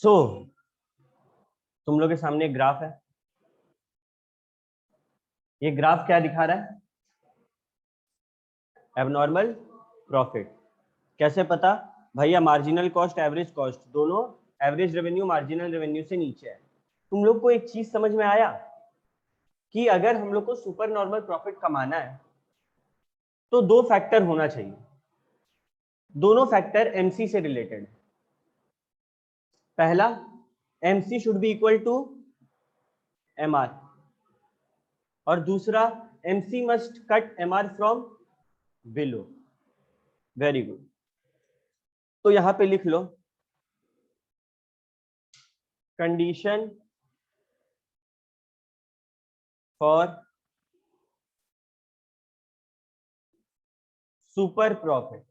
सो तुम लोग के सामने एक ग्राफ है। ये ग्राफ क्या दिखा रहा है? Abnormal profit. कैसे पता? भैया मार्जिनल कॉस्ट एवरेज कॉस्ट दोनों एवरेज रेवेन्यू मार्जिनल रेवेन्यू से नीचे है। तुम लोग को एक चीज समझ में आया कि अगर हम लोग को सुपर नॉर्मल प्रॉफिट कमाना है तो दो फैक्टर होना चाहिए। दोनों फैक्टर एमसी से रिलेटेड है। पहला, MC should be equal to MR, और दूसरा MC must cut MR from below. Very good. तो यहां पे लिख लो कंडीशन फॉर सुपर प्रॉफिट।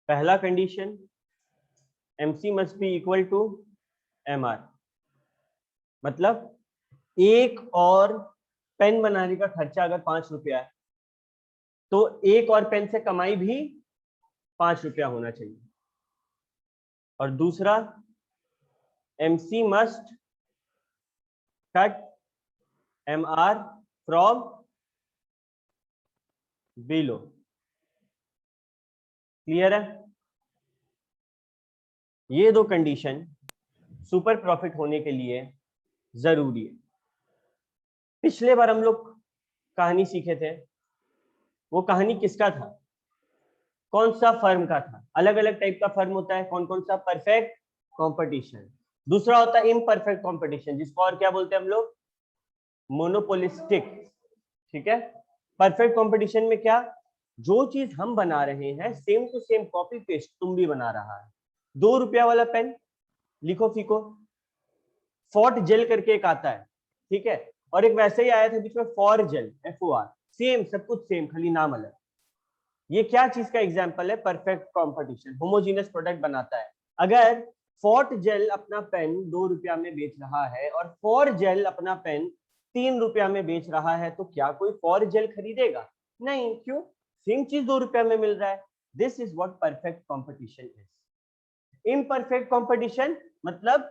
पहला condition, MC must be equal to MR, मतलब एक और पेन बनाने का खर्चा अगर 5 रुपया है तो एक और पेन से कमाई भी 5 रुपया होना चाहिए। और दूसरा, MC must cut MR from below. Clear है? ये दो कंडीशन सुपर प्रॉफिट होने के लिए जरूरी है। पिछले बार हम लोग कहानी सीखे थे, वो कहानी किसका था? कौन सा फर्म का था? अलग अलग टाइप का फर्म होता है। कौन कौन सा? परफेक्ट कंपटीशन, दूसरा होता है इम्परफेक्ट कंपटीशन, जिसको और क्या बोलते हैं हम लोग? मोनोपोलिस्टिक। ठीक है। परफेक्ट कंपटीशन में क्या, जो चीज हम बना रहे हैं same to same copy paste तुम भी बना रहा है। 2 रुपया वाला पेन लिखो फीको, फॉर्ट जेल करके एक आता है, ठीक है, और एक वैसे ही आया था बीच में फॉर जेल, FOR, सेम सब कुछ सेम, खाली नाम अलग। ये क्या चीज का एग्जांपल है? परफेक्ट कंपटीशन, होमोजेनियस प्रोडक्ट बनाता है। अगर फॉर्ट जेल अपना पेन 2 रुपया में बेच रहा है और फॉर जेल अपना पेन 3 रुपया में बेच रहा है, तो क्या कोई फॉर जेल खरीदेगा? नहीं। क्यों? सेम चीज 2 रुपया में मिल रहा है। This is what perfect competition is. Imperfect competition मतलब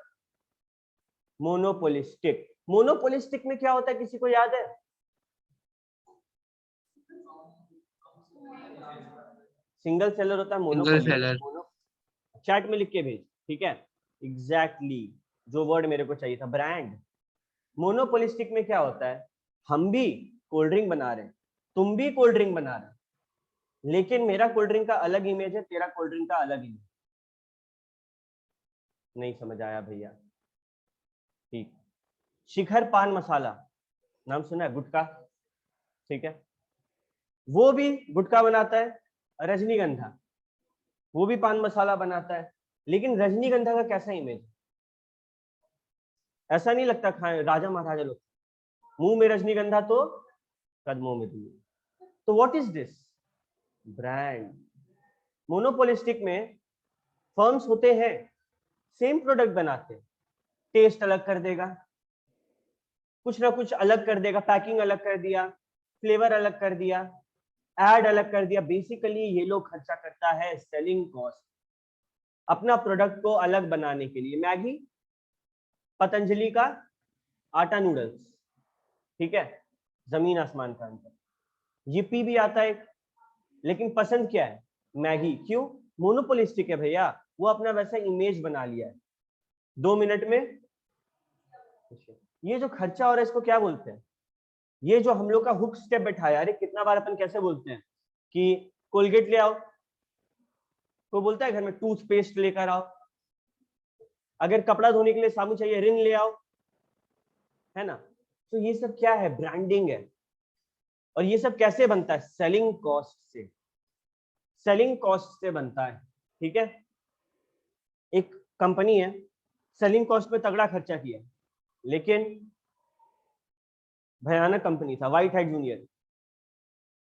मोनोपोलिस्टिक। मोनोपोलिस्टिक में क्या होता है, किसी को याद है? सिंगल सेलर होता है, सिंगल मोनोपोली सेलर। चैट में लिख के भेज, ठीक है? एग्जैक्टली जो वर्ड मेरे को चाहिए था, ब्रांड। मोनोपोलिस्टिक में क्या होता है, हम भी कोल्ड ड्रिंक बना रहे हैं, तुम भी कोल्ड ड्रिंक बना रहे हो, लेकिन मेरा कोल्ड ड्रिंक का अलग इमेज है, तेरा कोल्ड ड्रिंक का अलग इमेज। नहीं समझ आया भैया? ठीक। शिखर पान मसाला, नाम सुना है? गुटखा, ठीक है, वो भी गुटखा बनाता है। रजनीगंधा, वो भी पान मसाला बनाता है, लेकिन रजनीगंधा का कैसा इमेज? ऐसा नहीं लगता खाए राजा महाराजा लोग, मुंह में रजनीगंधा तो कदमों में दूर। तो what is this? Brand. Monopolistic में फर्म्स होते हैं, सेम प्रोडक्ट बनाते हैं, टेस्ट अलग कर देगा, कुछ ना कुछ अलग कर देगा, पैकिंग अलग कर दिया, फ्लेवर अलग कर दिया, एड अलग कर दिया। बेसिकली ये लोग खर्चा करता है सेलिंग कॉस्ट, अपना प्रोडक्ट को अलग बनाने के लिए। मैगी, पतंजलि का आटा नूडल्स, ठीक है, जमीन आसमान का अंतर। yippee भी आता है, लेकिन पसंद क्या है? मैगी। क्यों? मोनोपोलिस्टिक है भैया, वो अपना वैसा इमेज बना लिया है। 2 मिनट में ये जो खर्चा हो रहा है इसको क्या बोलते हैं? ये जो हम लोग का हुक स्टेप बैठाया, अरे कितना बार अपन कैसे बोलते हैं कि कोलगेट ले आओ, कोई बोलता है घर में टूथपेस्ट लेकर आओ, अगर कपड़ा धोने के लिए साबुन चाहिए रिन ले आओ, है ना? तो ये सब क्या है? ब्रांडिंग है। और ये सब कैसे बनता है? सेलिंग कॉस्ट से। सेलिंग कॉस्ट से बनता है, ठीक है। एक कंपनी है, सेलिंग कॉस्ट पे तगड़ा खर्चा किया, लेकिन भयानक कंपनी था, white hat junior.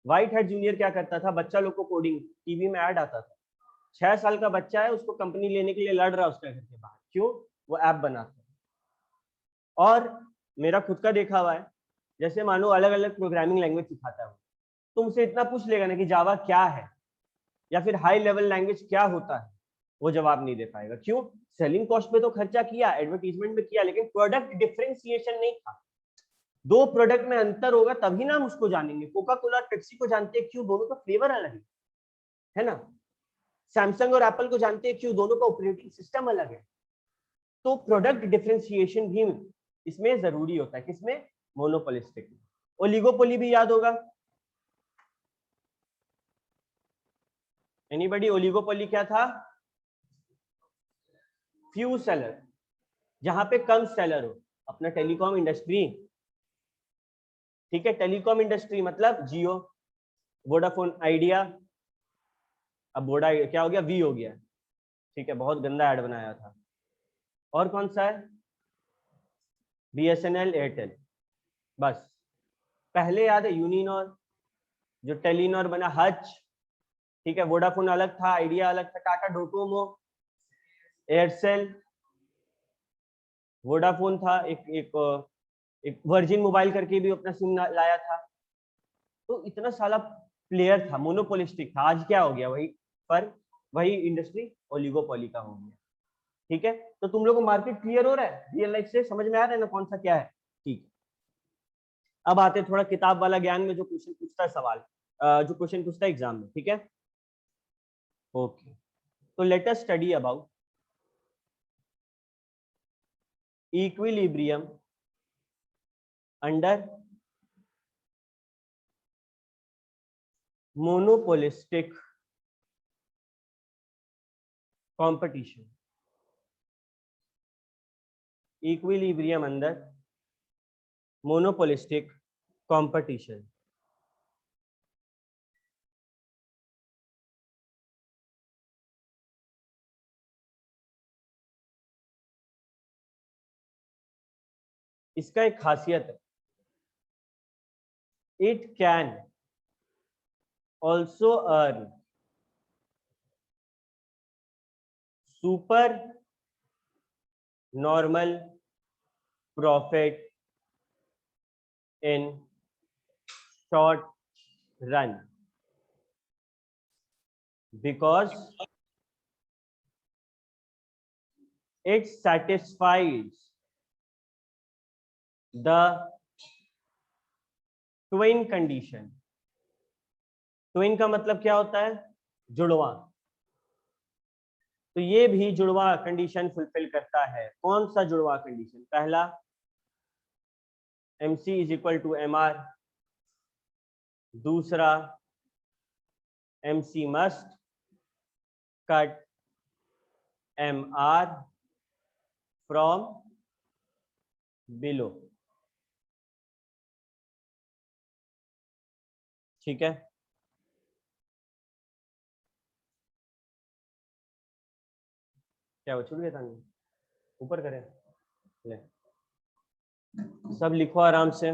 White hat junior क्या करता था? बच्चा लोग को कोडिंग, टीवी में ऐड आता था, 6 साल का बच्चा है, उसको कंपनी लेने के लिए लड़ रहा है उसका घर के बाहर। क्यों? वो ऐप बनाता है। और मेरा खुद का देखा हुआ है, जैसे मानो अलग अलग प्रोग्रामिंग लैंग्वेज सिखाता है, तुमसे इतना पूछ लेगा ना कि जावा क्या है या फिर हाई लेवल लैंग्वेज क्या होता है, वो जवाब नहीं दे पाएगा। क्यों? सेलिंग कॉस्ट पे तो खर्चा किया, एडवर्टीजमेंट में किया, लेकिन प्रोडक्ट डिफरेंशिएशन नहीं था। दो प्रोडक्ट में अंतर होगा तभी ना हम उसको जानेंगे। कोका कोला और पेप्सी को जानते हैं, क्यों? दोनों का फ्लेवर अलग है ना। सैमसंग और एप्पल को जानते हैं, क्यों? दोनों का ऑपरेटिंग सिस्टम अलग है। तो प्रोडक्ट डिफरेंशिएशन भी इसमें जरूरी होता है। किसमें? मोनोपोलिस्टिक में। ओलिगोपोली भी याद होगा। एनीबॉडी? ओलिगोपोली क्या था? फ्यू सेलर, जहां पे कम सेलर हो। अपना टेलीकॉम इंडस्ट्री, ठीक है, टेलीकॉम इंडस्ट्री मतलब जियो, वोडाफोन आइडिया, अब वोडा क्या हो गया? वी हो गया, ठीक है, बहुत गंदा ऐड बनाया था। और कौन सा है? बीएसएनएल, एयरटेल, बस। पहले याद है यूनिनॉर, जो टेलीनॉर बना, हच, ठीक है, वोडाफोन अलग था, आइडिया अलग था, टाटा डोकोमो, एयरसेल, वोडाफोन था, एक वर्जिन मोबाइल करके भी अपना सिम लाया था। तो इतना सारा प्लेयर था, मोनोपोलिस्टिक था। आज क्या हो गया? वही पर वही इंडस्ट्री ओलिगोपोली का हो गया। ठीक है, तो तुम लोगों को मार्केट क्लियर हो रहा है? रियल लाइफ से समझ में आ रहा है ना कौन सा क्या है? ठीक है, अब आते हैं थोड़ा किताब वाला ज्ञान में, जो क्वेश्चन पूछता है सवाल, जो क्वेश्चन पूछता है एग्जाम में। ठीक है, ओके, तो let us study about equilibrium under monopolistic competition. Equilibrium under monopolistic competition. इसका एक खासियत है, it can also earn super normal profit in short run because it satisfies the twin condition। twin का मतलब क्या होता है? जुड़वा। तो ये भी जुड़वा कंडीशन फुलफिल करता है। कौन सा जुड़वा कंडीशन? पहला, MC is equal to MR। दूसरा, MC must cut MR from below. ठीक है, क्या वो छूट गया था? ऊपर करें, ले सब लिखो आराम से।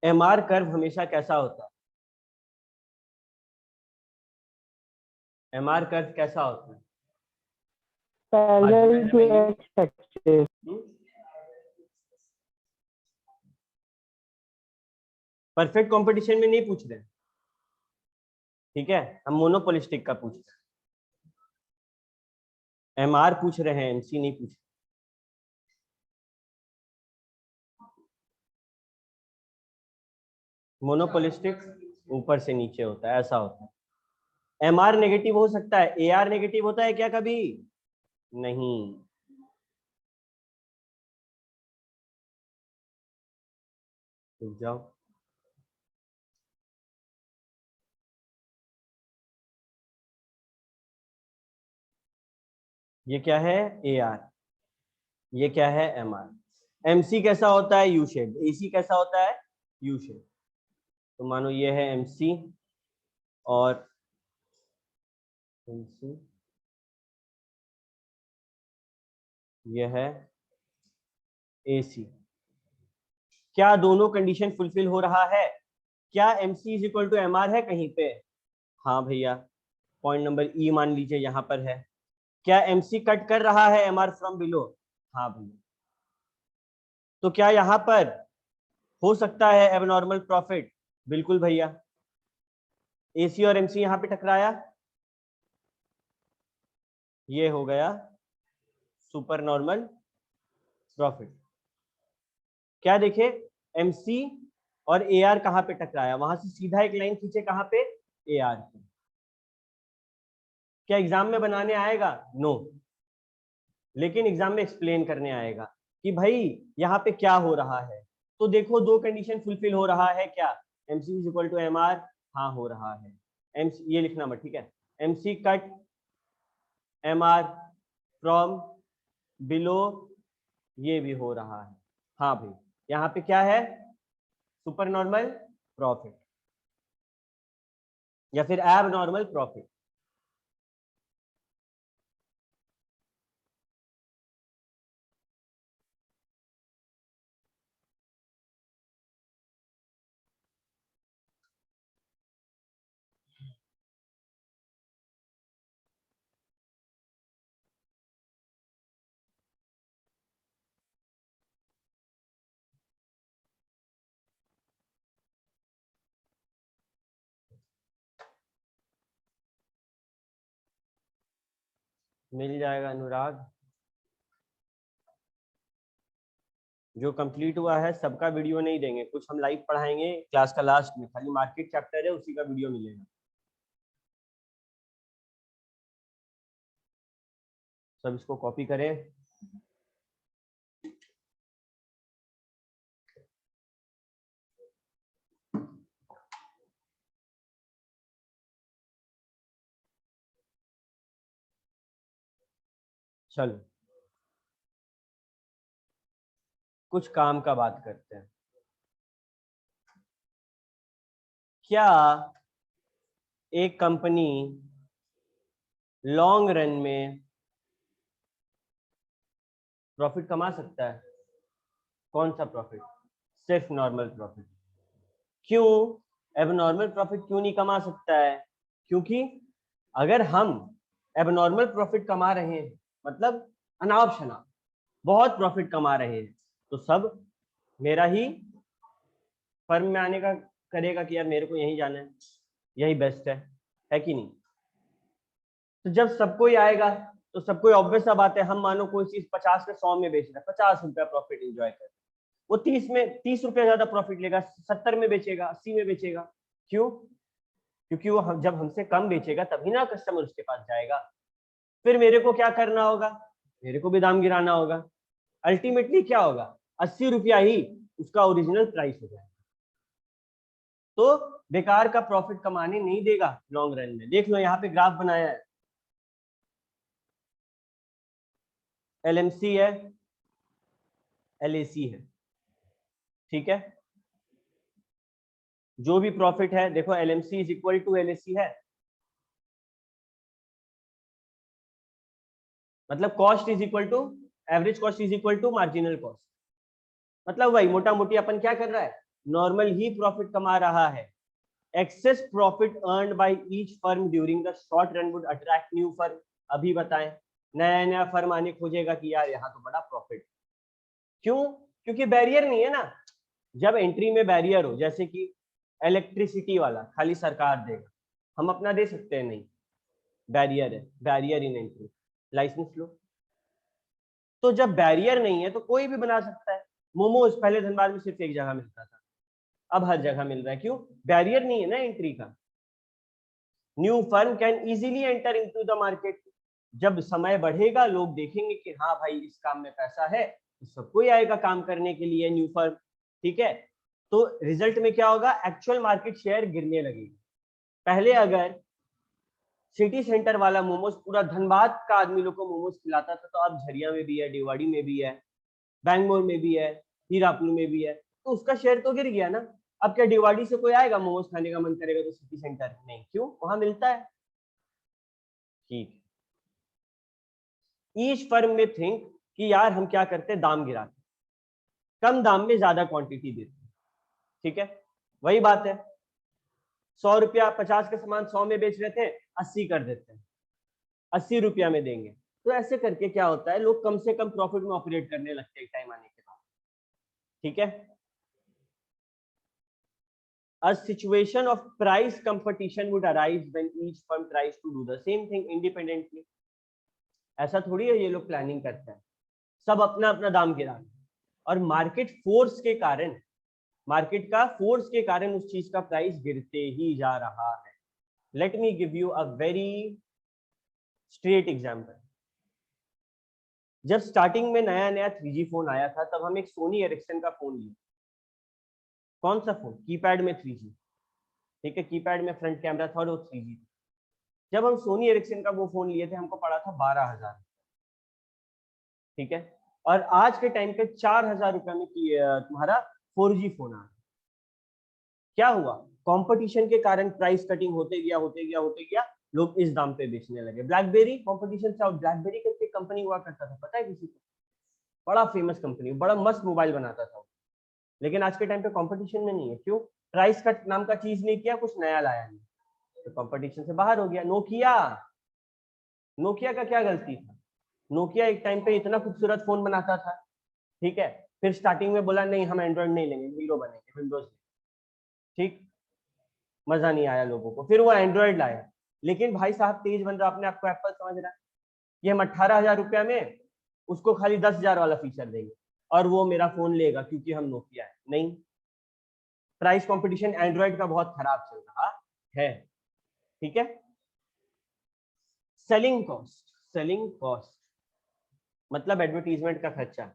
MR कर्व हमेशा कैसा होता है? MR कर्व कैसा होता है? Parallel to X axis. Perfect competition में नहीं पूछ रहे, ठीक है, हम मोनोपोलिस्टिक का पूछ रहे हैं। MR पूछ रहे हैं, MC नहीं पूछ रहे। मोनोपोलिस्टिक ऊपर से नीचे होता है, ऐसा होता है। MR नेगेटिव हो सकता है, AR नेगेटिव होता है क्या कभी? नहीं। रुक जाओ, ये क्या है? AR, ये क्या है? MR। MC कैसा होता है? U shape. AC कैसा होता है? U shape. तो मानो ये है MC और MC, ये है AC। क्या दोनों कंडीशन फुलफिल हो रहा है? क्या MC is equal to MR है कहीं पे? हाँ भैया, पॉइंट नंबर E मान लीजिए यहाँ पर है। क्या MC कट कर रहा है MR फ्रॉम बिलो? हाँ भैया। तो क्या यहाँ पर हो सकता है एबनॉर्मल प्रॉफिट? बिल्कुल भैया। AC और MC यहाँ पे टकराया, ये हो गया सुपर नॉर्मल प्रॉफिट। क्या देखे, MC और AR कहाँ पे टकराया, वहां से सीधा एक लाइन खींचे कहाँ पे? AR पे। क्या एग्जाम में बनाने आएगा? नो, लेकिन एग्जाम में एक्सप्लेन करने आएगा कि भाई यहाँ पे क्या हो रहा है। तो देखो दो कंडीशन फुलफिल हो रहा है क्या? MC is equal to MR, हाँ हो रहा है। MC ये लिखना मत, ठीक है। MC cut MR from below, ये भी हो रहा है। हाँ भाई, यहाँ पे क्या है? सुपर नॉर्मल प्रॉफिट या फिर एब नॉर्मल प्रॉफिट। मिल जाएगा अनुराग, जो कंप्लीट हुआ है सबका वीडियो नहीं देंगे, कुछ हम लाइव पढ़ाएंगे क्लास का लास्ट में, खाली मार्केट चैप्टर है उसी का वीडियो मिलेगा। सब इसको कॉपी करें। चलो कुछ काम का बात करते हैं। क्या एक कंपनी लॉन्ग रन में प्रॉफिट कमा सकता है? कौन सा प्रॉफिट? सिर्फ नॉर्मल प्रॉफिट। क्यों एबनॉर्मल प्रॉफिट क्यों नहीं कमा सकता है? क्योंकि अगर हम एबनॉर्मल प्रॉफिट कमा रहे हैं, मतलब अनाप शनाप बहुत प्रॉफिट कमा रहे हैं, तो सब मेरा ही फर्म में आने का करेगा कि यार मेरे को यहीं जाना है, यही बेस्ट है कि नहीं? तो जब सबको ही आएगा तो सबको ऑब्वियस सा बात है, हम मानो कोई चीज 50 में 100 में बेच रहा है, 50 रुपया प्रॉफिट एंजॉय कर, वो 30 में 30 रुपया ज्यादा प्रॉफिट लेगा, 70 में बेचेगा, 80 में बेचेगा। क्यों? क्योंकि वो जब हमसे कम बेचेगा तभी ना कस्टमर उसके पास जाएगा। फिर मेरे को क्या करना होगा? मेरे को भी दाम गिराना होगा। अल्टीमेटली क्या होगा? 80 रुपया ही उसका ओरिजिनल प्राइस हो जाएगा। तो बेकार का प्रॉफिट कमाने नहीं देगा लॉन्ग रन में। देख लो यहाँ पे ग्राफ बनाया है, LMC है, LAC है, ठीक है। जो भी प्रॉफिट है देखो, LMC is equal to LAC है, मतलब cost is equal to average cost is equal to marginal cost. मतलब वही मोटा मोटी अपन क्या कर रहा है, नॉर्मल ही प्रॉफिट कमा रहा है। Access profit earned by each firm during the short run would attract new firm. अभी बताएं, नया नया फर्म आने खोजेगा कि यार यहाँ तो बड़ा प्रॉफिट। क्यों? क्योंकि बैरियर नहीं है ना। जब एंट्री में बैरियर हो, जैसे कि इलेक्ट्रिसिटी वाला खाली सरकार देगा, हम अपना दे सकते हैं? नहीं, बैरियर है, बैरियर इन एंट्री, लाइसेंस लो। तो जब बैरियर नहीं है तो कोई भी बना सकता है। मोमोज पहले धनबाद में सिर्फ एक जगह मिलता था, अब हर जगह मिल रहा है। क्यों? बैरियर नहीं है ना एंट्री का। New firm can easily enter into the market. जब समय बढ़ेगा लोग देखेंगे कि हाँ भाई इस काम में पैसा है, तो सबको ही आएगा काम करने के लिए न्यू फर्म, ठीक है। तो रिजल्ट में क्या होगा? एक्चुअल मार्केट शेयर गिरने लगेगी। पहले अगर सिटी सेंटर वाला मोमोज पूरा धनबाद का आदमी लोग को मोमोज खिलाता था, तो अब झरिया में भी है, डिवाड़ी में भी है, बैंगलोर में भी है, हीरापुर में भी है, तो उसका शेयर तो गिर गया ना। अब क्या दिवाली से कोई आएगा मोमोज खाने का मन करेगा तो सिटी सेंटर? नहीं, क्यों? वहां मिलता है। ठीक, ईच फर्म में थिंक कि यार हम क्या करते हैं, दाम गिराते, कम दाम में ज्यादा क्वांटिटी देते। ठीक है, वही बात है, 100 रुपया 50 का सामान 100 में बेच रहे थे, 80 कर देते हैं, 80 रुपया में देंगे। तो ऐसे करके क्या होता है, लोग कम से कम प्रॉफिट में ऑपरेट करने लगते हैं टाइम आने के बाद। ठीक है, a situation of price competition would arise when each firm tries to do the same thing independently. ऐसा थोड़ी है ये लोग प्लानिंग करते हैं, सब अपना अपना दाम गिराते हैं, और मार्केट फोर्स के कारण, मार्केट का फोर्स के कारण उस चीज का प्राइस गिरते ही जा रहा है। Let me give you a very straight example. जब स्टार्टिंग में नया नया 3G फोन आया था, तब हम एक सोनी एरिक्सन का फोन लिए। कौन सा फोन? कीपैड में 3G। ठीक है, कीपैड में फ्रंट कैमरा था और वो 3G। जब हम सोनी एरिक्सन का वो फोन लिए थे, हमको पड़ा था 12,000। ठीक है, और आज के टाइम पे 4,000 रुपए में तुम्हारा 4G फोन आ। क्या हुआ? कंपटीशन के कारण प्राइस कटिंग होते गया होते गया होते गया, लोग इस दाम पे बेचने लगे। ब्लैकबेरी कंपटीशन से आउट, ब्लैकबेरी करके कंपनी हुआ करता था, पता है किसी को? बड़ा फेमस कंपनी, बड़ा मस्त मोबाइल बनाता था, लेकिन आज के टाइम पे कंपटीशन में नहीं है। क्यों? प्राइस कट नाम का चीज नहीं किया, कुछ नया लाया नहीं, तो कंपटीशन से बाहर हो गया। नोकिया, नोकिया का क्या गलती था? नोकिया एक टाइम पे इतना खूबसूरत फोन बनाता था, ठीक है, फिर स्टार्टिंग में बोला नहीं हम एंड्रॉइड नहीं लेंगे, हीरो बनेंगे, विंडोज। ठीक, मजा नहीं आया लोगों को, फिर वो एंड्रॉइड लाया। लेकिन भाई साहब तेज बन रहा, अपने आपको एप्पल समझ रहा है कि हम 18,000 रुपया में उसको खाली 10,000 वाला फीचर देंगे और वो मेरा फोन लेगा क्योंकि हम नोकिया है। नहीं, प्राइस कंपटीशन एंड्रॉइड का बहुत खराब चल रहा है। ठीक है, सेलिंग कॉस्ट, सेलिंग कॉस्ट मतलब एडवर्टीजमेंट का खर्चा।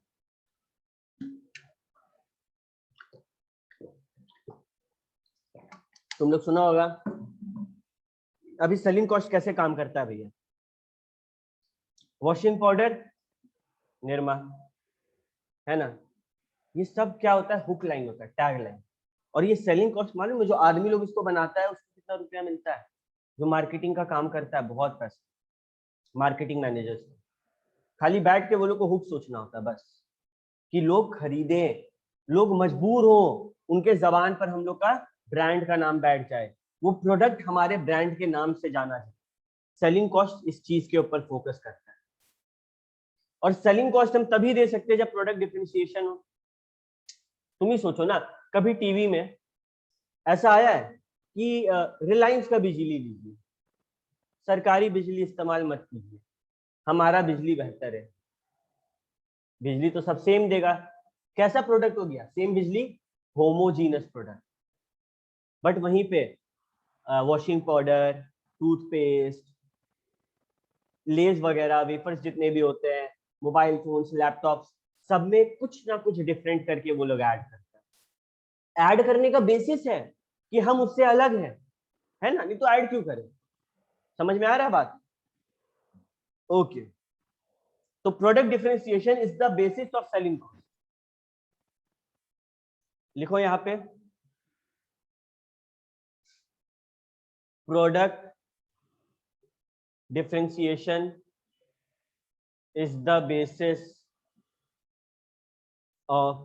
तुम लोग सुना होगा, अभी सेलिंग कॉस्ट कैसे काम करता है भैया? वॉशिंग पाउडर निरमा, है ना, ये सब क्या होता है? हुक लाइन होता है, टैग लाइन। और ये सेलिंग कॉस्ट मालूम है, जो आदमी लोग इसको बनाता है उसको कितना रुपया मिलता है? जो मार्केटिंग का काम करता है, बहुत पैसा, मार्केटिंग मैनेजर्स। खाली बैठ के वो लोग को हुक सोचना होता है बस, कि लोग खरीदें, लोग मजबूर हो, उनके जबान पर हम लोग का ब्रांड का नाम बैठ जाए, वो प्रोडक्ट हमारे ब्रांड के नाम से जाना जाए। सेलिंग कॉस्ट इस चीज के ऊपर फोकस करता है। और सेलिंग कॉस्ट हम तभी दे सकते हैं जब प्रोडक्ट डिफरेंशिएशन हो। तुम ही सोचो ना, कभी टीवी में ऐसा आया है कि रिलायंस का बिजली लीजिए, सरकारी बिजली इस्तेमाल मत कीजिए, हमारा बिजली बेहतर है, बिजली तो सब सेम देगा। कैसा प्रोडक्ट हो गया? सेम बिजली, होमोजीनस प्रोडक्ट। बट वहीं पे वॉशिंग पाउडर, टूथपेस्ट, लेज वगैरह, वेफर्स जितने भी होते हैं, मोबाइल फोन्स, लैपटॉप्स, सब में कुछ ना कुछ डिफरेंट करके वो लोग ऐड करते हैं। ऐड करने का बेसिस है कि हम उससे अलग हैं, है ना, नहीं तो ऐड क्यों करें? समझ में आ रहा है बात? ओके, तो product differentiation is the basis of selling cost. लिखो यहां पे, product differentiation is the basis of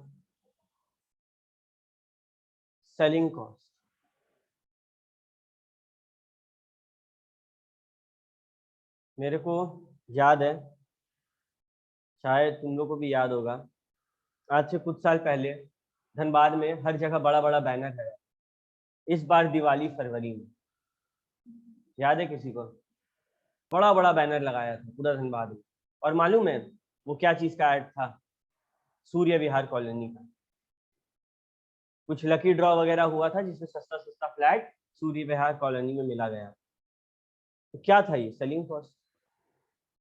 selling cost. मेरे को याद है, शायद तुम लोग को भी याद होगा, आज से कुछ साल पहले धनबाद में हर जगह बड़ा बड़ा बैनर है, इस बार दिवाली फरवरी में। याद है किसी को? बड़ा बड़ा बैनर लगाया था पूरा धनबाद में। और मालूम है वो क्या चीज का ऐड था? सूर्य विहार कॉलोनी का। कुछ लकी ड्रॉ वगैरह हुआ था जिसमें सस्ता सस्ता फ्लैट सूर्य विहार कॉलोनी में मिला गया। तो क्या था ये? Selling cost.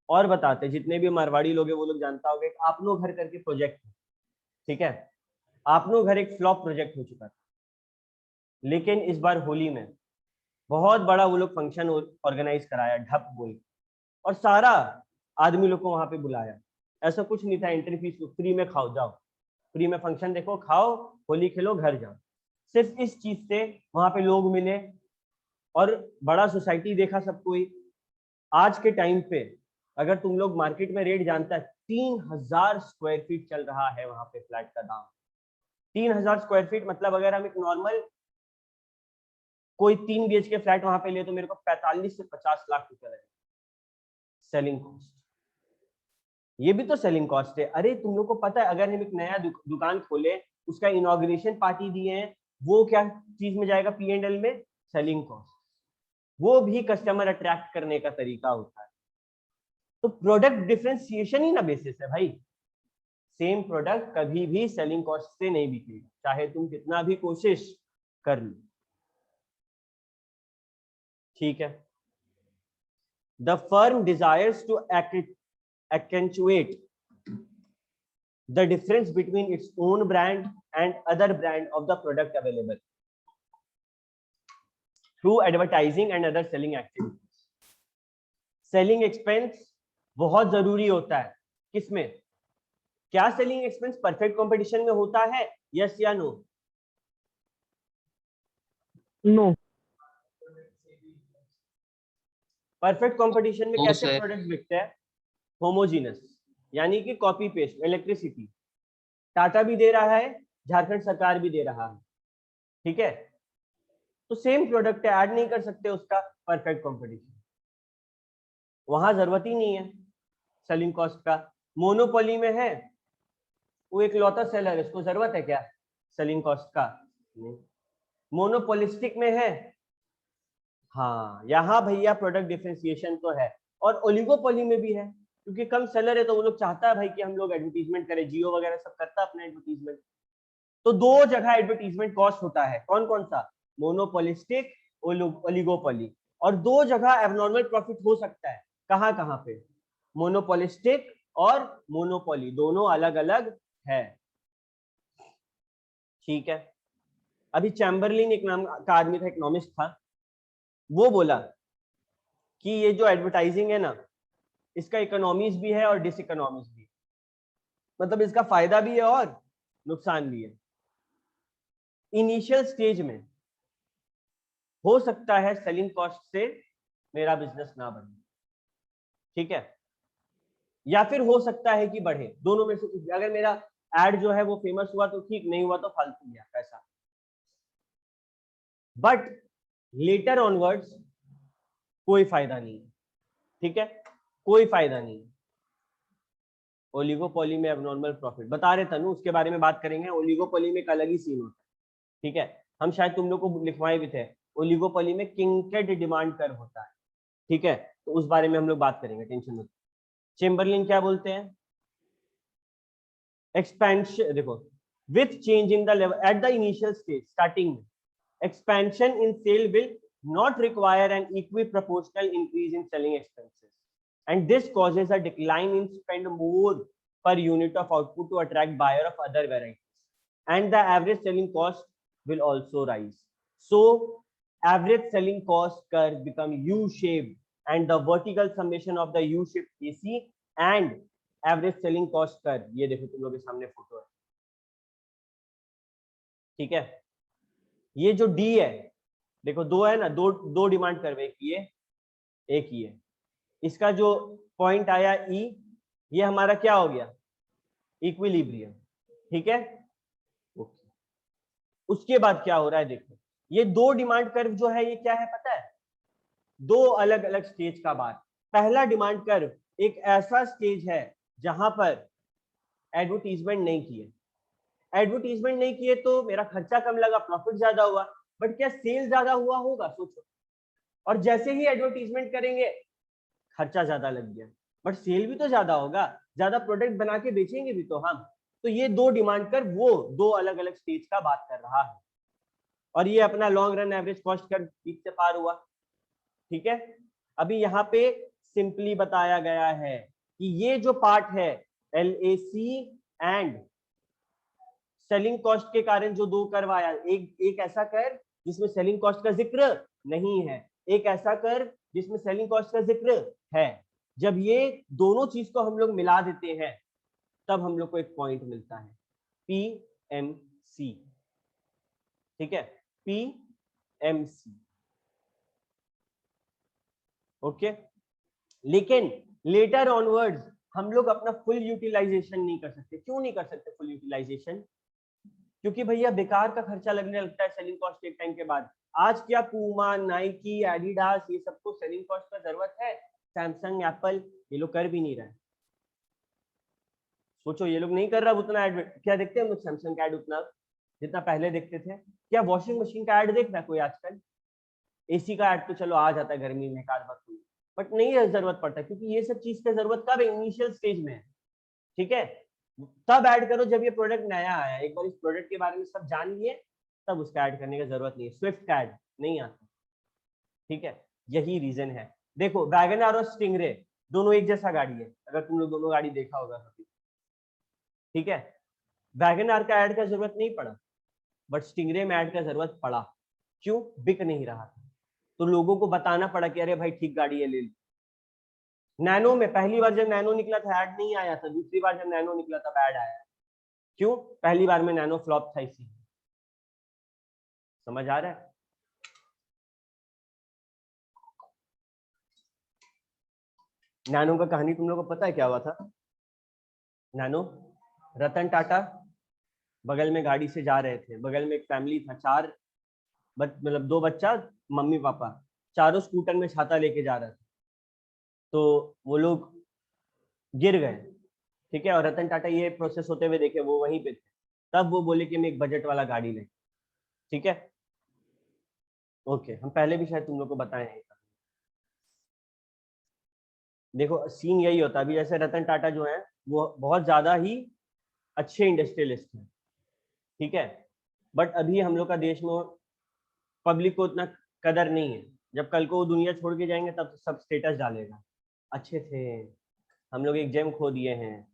और बताते, जितने भी मारवाड़ी लोग हैं वो लोग जानता होगा, एक आपनो घर करके प्रोजेक्ट, ठीक है, आपनो घर एक फ्लॉप प्रोजेक्ट हो चुका था, लेकिन इस बार होली में बहुत बड़ा वो लोग फंक्शन ऑर्गेनाइज कराया, ढप बोल, और सारा आदमी लोग को वहां पे बुलाया। ऐसा कुछ नहीं था एंट्री फीस फ्री में खाओ जाओ, फ्री में फंक्शन देखो खाओ होली खेलो घर जाओ। सिर्फ इस चीज से वहां पे लोग मिले और बड़ा सोसाइटी देखा सब कोई। आज के टाइम पे अगर तुम लोग मार्केट में रेट जानता है 3000 स्क्वायर फीट चल रहा है वहां पे फ्लैट का दाम। 3000 स्क्वायर फीट मतलब अगर हम एक नॉर्मल कोई 3 BHK फ्लैट वहां पे ले तो मेरे को 45 से 50 लाख रुपया लगेगा सेलिंग कॉस्ट। ये भी तो सेलिंग कॉस्ट है। अरे तुम लोग को पता है अगर हम एक नया दुकान खोले, उसका इनॉग्रेशन पार्टी दिए हैं, वो क्या चीज में जाएगा P&L में? Selling cost. वो भी कस्टमर अट्रैक्ट करने का तरीका होता है। तो प्रोडक्ट डिफरेंशिएशन ही ना बेसिस है भाई। सेम प्रोडक्ट कभी भी सेलिंग कॉस्ट से नहीं बिकेगा, चाहे तुम कितना भी कोशिश कर लो। ठीक है। The firm desires to accentuate the difference between its own brand and other brand of the product available through advertising and other selling activities. Selling expense बहुत जरूरी होता है। किसमें? क्या सेलिंग एक्सपेंस परफेक्ट कंपटीशन में होता है? यस या नो? नो। परफेक्ट कंपटीशन में नो कैसे सर। प्रोडक्ट बिकते हैं? होमोजीनस, यानी कि कॉपी पेस्ट। इलेक्ट्रिसिटी टाटा भी दे रहा है, झारखंड सरकार भी दे रहा है, ठीक है? तो सेम प्रोडक्ट है, ऐड नहीं कर सकते उसका परफेक्ट कंपटीशन। वहां जरूरत ही नहीं है सेलिंग कॉस्ट का। मोनोपोली में है, वो एक लौता सेलर है, उसको जरूरत है क्या सेलिंग कॉस्ट का? नहीं। मोनोपोलिस्टिक में है, हाँ यहाँ भैया प्रोडक्ट डिफरेंशिएशन तो है। और ओलिगोपोली में भी है, क्योंकि कम सेलर है तो वो लोग चाहता है भाई कि हम लोग एडवर्टीजमेंट करें। जियो वगैरह सब करता है अपना एडवर्टीजमेंट। तो दो जगह एडवर्टीजमेंट कॉस्ट होता है। कौन कौन सा? Monopolistic, oligopoly. और दो जगह एबनॉर्मल प्रॉफिट हो सकता है। कहाँ कहाँ पे? मोनोपोलिस्टिक और मोनोपोली दोनों अलग अलग है। ठीक है। अभी चैम्बरलिन एक नाम का आदमी था, इकोनॉमिस्ट था, वो बोला कि ये जो एडवर्टाइजिंग है ना, इसका इकोनॉमीज भी है और डिस इकोनॉमीज भी है। मतलब इसका फायदा भी है और नुकसान भी है। इनिशियल स्टेज में हो सकता है सेलिंग कॉस्ट से मेरा बिजनेस ना बने, ठीक है, या फिर हो सकता है कि बढ़े। दोनों में से कुछ। अगर मेरा एड जो है वो फेमस हुआ तो ठीक, नहीं हुआ तो फालतू गया पैसा। बट लेटर ऑनवर्ड्स कोई फायदा नहीं है, ठीक है, कोई फायदा नहीं है। ओलिगोपोली में एबनॉर्मल प्रॉफिट बता रहे तनु, उसके बारे में बात करेंगे। ओलिगोपोली में एक अलग ही सीन होता है, ठीक है। हम शायद तुम लोग को लिखवाए भी थे, ओलिगोपोली में किंकेड डिमांड कर्व होता है, ठीक है। तो उस बारे में हम लोग बात करेंगे, टेंशन मत। चेम्बरलिन क्या बोलते हैं? एक्सपेंशन, देखो, with change in the level at the initial stage, starting में expansion in sale will not require an equiproportional increase in selling expenses, and this causes a decline in spend more per unit of output to attract buyer of other varieties, and the average selling cost will also rise. So average selling cost curve become U-shaped, and the vertical summation of the U-shaped AC and average selling cost curve, ये देखो तुम लोग के सामने photo है, ठीक है। ये जो डी है, देखो दो है ना, दो डिमांड कर्व, एक ये एक ये। इसका जो पॉइंट आया ई, ये हमारा क्या हो गया? इक्विलिब्रियम, ठीक है। ओके। उसके बाद क्या हो रहा है? देखो ये दो डिमांड कर्व जो है ये क्या है पता है? दो अलग अलग स्टेज का बात। पहला डिमांड कर्व एक ऐसा स्टेज है जहां पर एडवर्टीजमेंट नहीं किए। एडवर्टीजमेंट नहीं किए तो मेरा खर्चा कम लगा, प्रॉफिट ज्यादा हुआ। बट क्या सेल ज्यादा हुआ होगा? सोचो। और जैसे ही एडवर्टीजमेंट करेंगे खर्चा ज्यादा लग गया, बट सेल भी तो ज्यादा होगा, ज्यादा प्रोडक्ट बना के बेचेंगे भी तो हम। तो ये दो डिमांड कर वो दो अलग अलग स्टेज का बात कर रहा है। और ये अपना लॉन्ग रन एवरेज कॉस्ट कर बीच से पार हुआ, ठीक है। अभी यहाँ पे सिंपली बताया गया है कि ये जो पार्ट है LAC एंड सेलिंग कॉस्ट के कारण जो दो कर्व आया, एक ऐसा कर्व जिसमें सेलिंग कॉस्ट का जिक्र नहीं है, एक ऐसा कर्व जिसमें सेलिंग कॉस्ट का जिक्र है। जब ये दोनों चीज को हम लोग मिला देते हैं तब हम लोग को एक पॉइंट मिलता है PMC, ठीक है, PMC, ओके। लेकिन लेटर ऑनवर्ड्स हम लोग अपना फुल यूटिलाइजेशन नहीं कर सकते। क्यों नहीं कर सकते फुल यूटिलाइजेशन? क्योंकि भैया बेकार का खर्चा लगने लगता है सेलिंग कॉस्ट एक टाइम के बाद। आज क्या पूमा, नाइकी, एडिडास, ये सबको सेलिंग कॉस्ट का जरूरत है? सैमसंग, एप्पल, ये लोग कर भी नहीं रहे। सोचो, ये लोग नहीं कर रहा उतना एड। क्या देखते हैं हम लोग सैमसंग का एड उतना जितना पहले देखते थे? क्या वॉशिंग मशीन का एड देख रहा है कोई आजकल? एसी का एड तो चलो आ जाता है गर्मी में एक बार, बट नहीं है जरूरत पड़ता, क्योंकि ये सब चीज का जरूरत कब है? इनिशियल स्टेज में है, ठीक है। तब ऐड करो जब ये प्रोडक्ट नया आया, एक बार इस प्रोडक्ट के बारे में सब जान लिए, तब उसका ऐड करने की जरूरत नहीं है। स्विफ्ट का ऐड नहीं आता, ठीक है, यही रीजन है। देखो वैगन आर और स्टिंगरे दोनों एक जैसा गाड़ी है, अगर तुम लोग दोनों गाड़ी देखा होगा कभी, ठीक है। वैगन आर का ऐड का जरूरत नहीं पड़ा, बट स्टिंगरे में ऐड का जरूरत पड़ा। क्यों? बिक नहीं रहा था, तो लोगों को बताना पड़ा कि अरे भाई ठीक गाड़ी है, ले लो। नैनो में पहली बार जब नैनो निकला था ऐड नहीं आया था, दूसरी बार जब नैनो निकला तब ऐड आया। क्यों? पहली बार में नैनो फ्लॉप था, इसी। समझ आ रहा है? नैनो का कहानी तुम लोगों को पता है क्या हुआ था? नैनो, रतन टाटा बगल में गाड़ी से जा रहे थे, बगल में एक फैमिली था, चार मतलब दो बच्चा, मम्मी पापा, चारों स्कूटर में छाता लेके जा रहे थे। तो वो लोग गिर गए, ठीक है, और रतन टाटा ये प्रोसेस होते हुए देखे, वो वहीं पे थे। तब वो बोले कि मैं एक बजट वाला गाड़ी लें, ठीक है। ओके, हम पहले भी शायद तुम लोग को बताए हैं। देखो सीन यही होता है, अभी जैसे रतन टाटा जो है वो बहुत ज्यादा ही अच्छे इंडस्ट्रियलिस्ट हैं, ठीक है, बट अभी हम लोग का देश में पब्लिक को उतना कदर नहीं है। जब कल को वो दुनिया छोड़ के जाएंगे तब सब स्टेटस डालेगा, अच्छे थे, हम लोग एक जेम खो दिए हैं।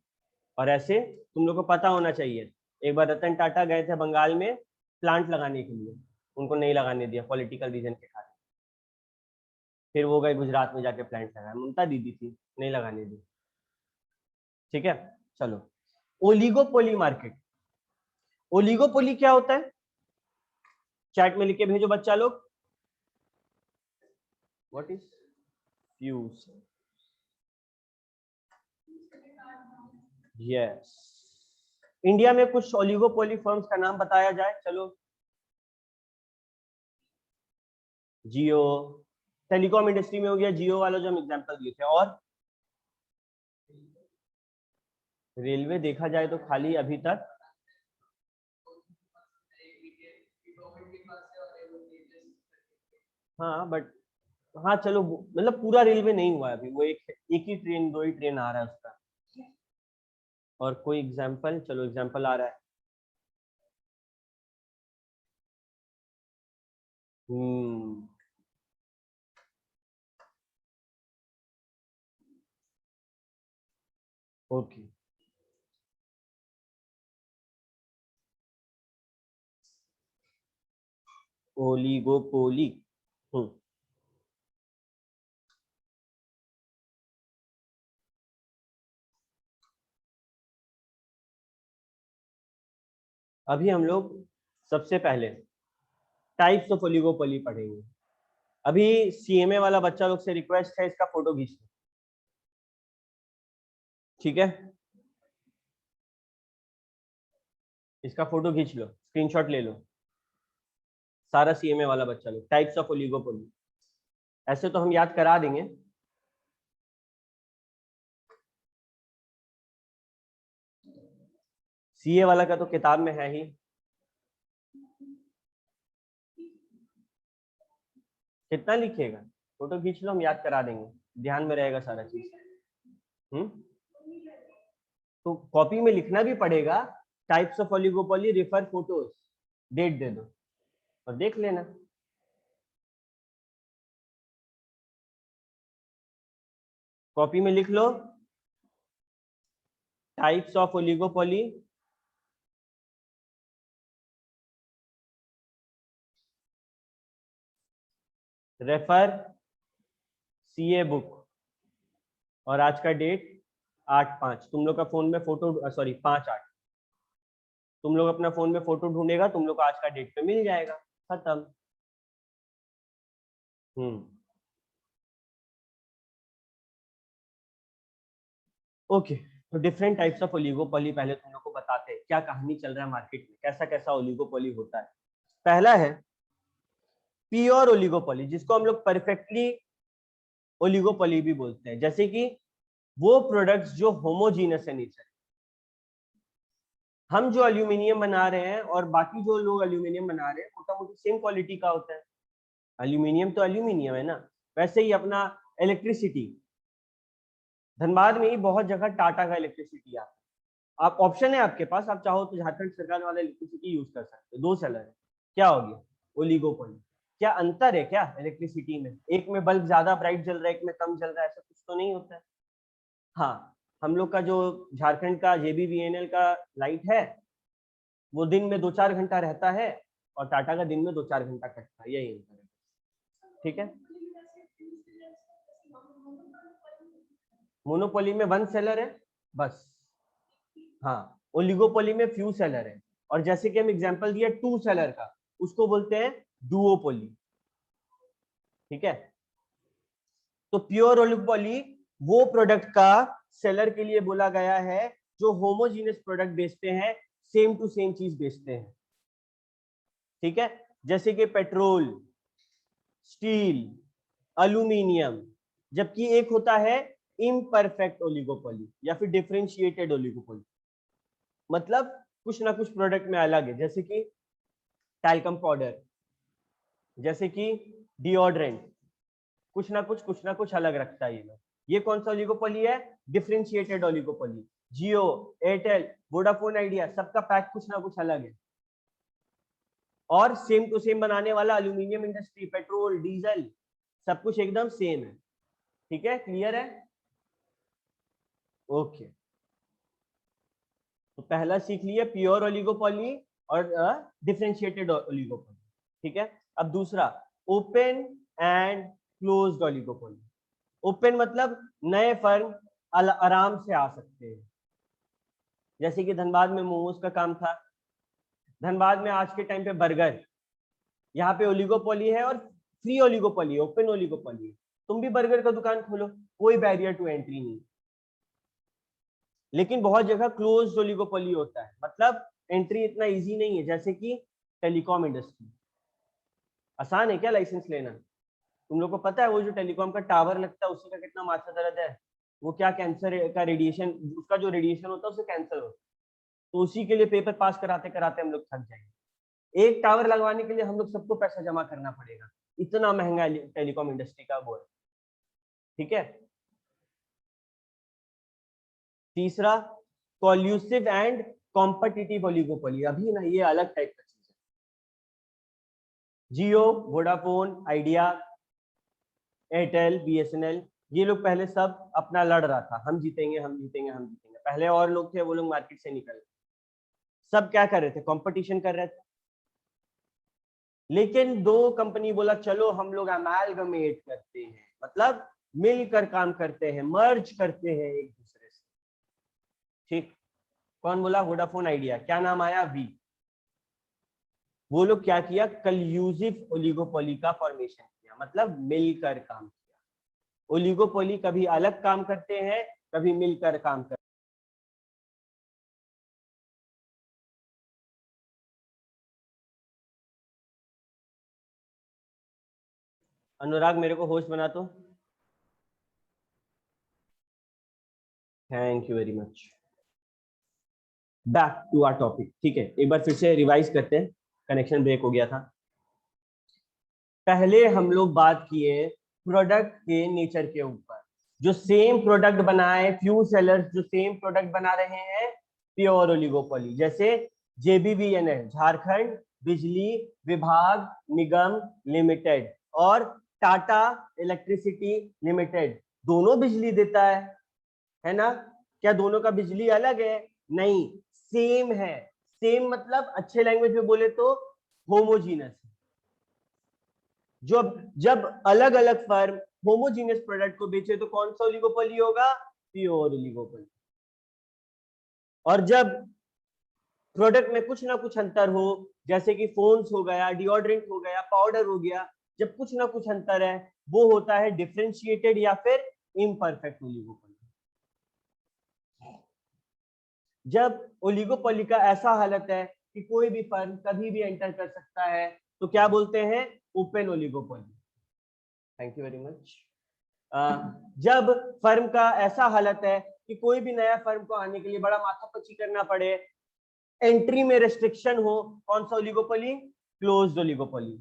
और ऐसे तुम लोग को पता होना चाहिए, एक बार रतन टाटा गए थे बंगाल में प्लांट लगाने के लिए, उनको नहीं लगाने दिया पॉलिटिकल रीजन के कारण। फिर वो गए गुजरात में जाके प्लांट लगाया, ममता दीदी थी, नहीं लगाने दी, ठीक है। चलो, ओलिगोपोली मार्केट। ओलिगोपोली क्या होता है? चैट में लिख के भेजो बच्चा लोग, what is fuse? Yes, India में कुछ ओलिगोपोली फर्म्स का नाम बताया जाए, चलो। जियो, टेलीकॉम इंडस्ट्री में हो गया जियो वाला जो हम एग्जांपल दिए थे, और रेलवे देखा जाए तो खाली अभी तक, हाँ बट, हाँ चलो, मतलब पूरा रेलवे नहीं हुआ है अभी, वो एक ही ट्रेन, दो ही ट्रेन आ रहा है उसका। और कोई एग्जांपल? चलो एग्जांपल आ रहा है, ओके, ओलिगोपोली। अभी हम लोग सबसे पहले टाइप्स ऑफ ओलिगोपोली पढ़ेंगे। अभी सीएमए वाला बच्चा लोग से रिक्वेस्ट है, इसका फोटो खींच लो, ठीक है, इसका फोटो खींच लो, स्क्रीनशॉट ले लो, सारा सीएमए वाला बच्चा लोग, टाइप्स ऑफ ओलिगोपोली। ऐसे तो हम याद करा देंगे, सीए वाला का तो किताब में है ही। कितना लिखिएगा? फोटो खींच लो, हम याद करा देंगे, ध्यान में रहेगा सारा चीज। तो कॉपी में लिखना भी पड़ेगा, types of oligopoly, refer photos, date दे दो और देख लेना। कॉपी में लिख लो, types of oligopoly, refer CA book, और आज का डेट 8-5 तुम लोग का फोन में फोटो, सॉरी 5-8 तुम लोग अपना फोन में फोटो ढूंढेगा, तुम लोग को आज का डेट पे मिल जाएगा, खत्म। ओके, तो डिफरेंट टाइप्स ऑफ ओलिगोपोली पहले तुम लोग को बताते हैं, क्या कहानी चल रहा है मार्केट में, कैसा कैसा ओलिगोपोली होता है। पहला है प्योर ओलिगोपोली, जिसको हम लोग परफेक्टली ओलिगोपोली भी बोलते हैं, जैसे कि वो प्रोडक्ट्स जो होमोजीनस है नेचर। हम जो एल्यूमिनियम बना रहे हैं और बाकी जो लोग एल्यूमिनियम बना रहे हैं मोटा मोटी सेम क्वालिटी का होता है। एल्यूमिनियम तो एल्यूमिनियम है ना। वैसे ही अपना इलेक्ट्रिसिटी, धनबाद में ही बहुत जगह टाटा का इलेक्ट्रिसिटी आता है। आप ऑप्शन है आपके पास, आप चाहो तो झारखंड सरकार वाला इलेक्ट्रिसिटी यूज कर सकते हो। 2 सेलर है, क्या हो गया? ओलिगोपोली। क्या अंतर है क्या इलेक्ट्रिसिटी में? एक में बल्ब ज्यादा ब्राइट जल रहा है, एक में कम जल रहा है, ऐसा कुछ तो नहीं होता है। हाँ, हम लोग का जो झारखंड का JBVNL का लाइट है वो दिन में 2-4 घंटा रहता है और टाटा का दिन में 2-4 घंटा कटता है, यही अंतर है। ठीक है, मोनोपोली में 1 सेलर है बस। हाँ, ओलिगोपोली में फ्यू सेलर है, और जैसे कि हम एग्जांपल दिया 2 सेलर का, उसको बोलते हैं डुओपोली। ठीक है, तो प्योर ओलिगोपोली वो प्रोडक्ट का सेलर के लिए बोला गया है जो होमोजीनियस प्रोडक्ट बेचते हैं, सेम टू सेम चीज बेचते हैं। ठीक है, जैसे कि पेट्रोल, स्टील, एल्यूमिनियम। जबकि एक होता है इम्परफेक्ट ओलिगोपोली या फिर डिफरेंशिएटेड ओलिगोपोली, मतलब कुछ ना कुछ प्रोडक्ट में अलग है, जैसे कि टैल्कम पाउडर, जैसे कि डिओड्रेंट, कुछ ना कुछ अलग रखता है ये लोग। ये कौन सा ओलिगोपोली है? Differentiated oligopoly. Jio, Airtel, Vodafone Idea, सबका पैक कुछ ना कुछ अलग है। और सेम टू सेम बनाने वाला एल्यूमिनियम इंडस्ट्री, पेट्रोल, डीजल, सब कुछ एकदम सेम है। ठीक है, क्लियर है? ओके, तो पहला सीख लिया प्योर ओलिगोपोली और डिफरेंशिएटेड ओलिगोपोली। ठीक है, अब दूसरा open and closed oligopoly. Open मतलब नए फर्म आराम से आ सकते हैं, जैसे कि धनबाद में मोमोज का काम था, धनबाद में आज के टाइम पे बर्गर, यहाँ पे ओलिगोपोली है और फ्री ओलिगोपोली, ओपन ओलिगोपोली है। तुम भी बर्गर का दुकान खोलो, कोई बैरियर टू एंट्री नहीं। लेकिन बहुत जगह क्लोज ओलिगोपोली होता है, मतलब एंट्री इतना इजी नहीं है, जैसे कि टेलीकॉम इंडस्ट्री। आसान है क्या लाइसेंस लेना? तुम लोग को पता है वो जो टेलीकॉम का टावर लगता है उसी का कितना माथा दर्द है, वो क्या कैंसर का रेडिएशन, उसका जो रेडिएशन होता है उससे कैंसर होता है। तो उसी के लिए पेपर पास कराते कराते हम लोग थक जाएंगे। एक टावर लगवाने के लिए हम लोग सबको पैसा जमा करना पड़ेगा, इतना महंगा टेलीकॉम इंडस्ट्री का वो है। ठीक है, तीसरा कॉल्यूसिव एंड कॉम्पिटिटिव ओलिगोपोली। अभी ना ये अलग टाइप का चीज है। जियो, वोडाफोन आइडिया, एयरटेल, BSNL, ये लोग पहले सब अपना लड़ रहा था, हम जीतेंगे हम जीतेंगे हम जीतेंगे। पहले और लोग थे, वो लोग मार्केट से निकल, सब क्या कर रहे थे? कंपटीशन कर रहे थे। लेकिन 2 कंपनी बोला चलो हम लोग अमालगमेट करते हैं, मतलब मिलकर काम करते हैं, मर्ज करते हैं एक दूसरे से। ठीक, कौन बोला? Vodafone idea. क्या नाम आया? वी। वो लोग क्या किया? कल्यूसिव ओलिगोपोली का फॉर्मेशन किया, मतलब मिलकर काम किया। ओलिगोपोली कभी अलग काम करते हैं, कभी मिलकर काम करते हैं। अनुराग मेरे को होस्ट बना तो, thank you very much. Back to our topic. ठीक है, एक बार फिर से रिवाइज करते हैं, कनेक्शन ब्रेक हो गया था। पहले हम लोग बात किए प्रोडक्ट के नेचर के ऊपर। जो सेम प्रोडक्ट बनाए, फ्यू सेलर्स जो सेम प्रोडक्ट बना रहे हैं, प्योर ओलिगोपोली। जैसे JBVNL, झारखंड बिजली विभाग निगम लिमिटेड, और टाटा इलेक्ट्रिसिटी लिमिटेड, दोनों बिजली देता है ना? क्या दोनों का बिजली अलग है? नहीं, सेम है। सेम मतलब अच्छे लैंग्वेज में बोले तो होमोजीनस। जब अलग अलग फर्म होमोजीनियस प्रोडक्ट को बेचे तो कौन सा ओलिगोपोली होगा? Pure oligopoly. और जब प्रोडक्ट में कुछ ना कुछ अंतर हो, जैसे कि फोन्स हो गया, डिओड्रेंट हो गया, पाउडर हो गया, जब कुछ ना कुछ अंतर है, वो होता है डिफरेंशिएटेड या फिर इम्परफेक्ट ओलिगोपोली। जब ओलिगोपोली का ऐसा हालत है कि कोई भी फर्म कभी भी एंटर कर सकता है, तो क्या बोलते हैं? Open oligopoly. Thank you very much. जब फर्म का ऐसा हालत है कि कोई भी नया फर्म को आने के लिए बड़ा माथापच्ची करना पड़े, एंट्री में रेस्ट्रिक्शन हो, कौन सा ओलिगोपोली? Closed oligopoly.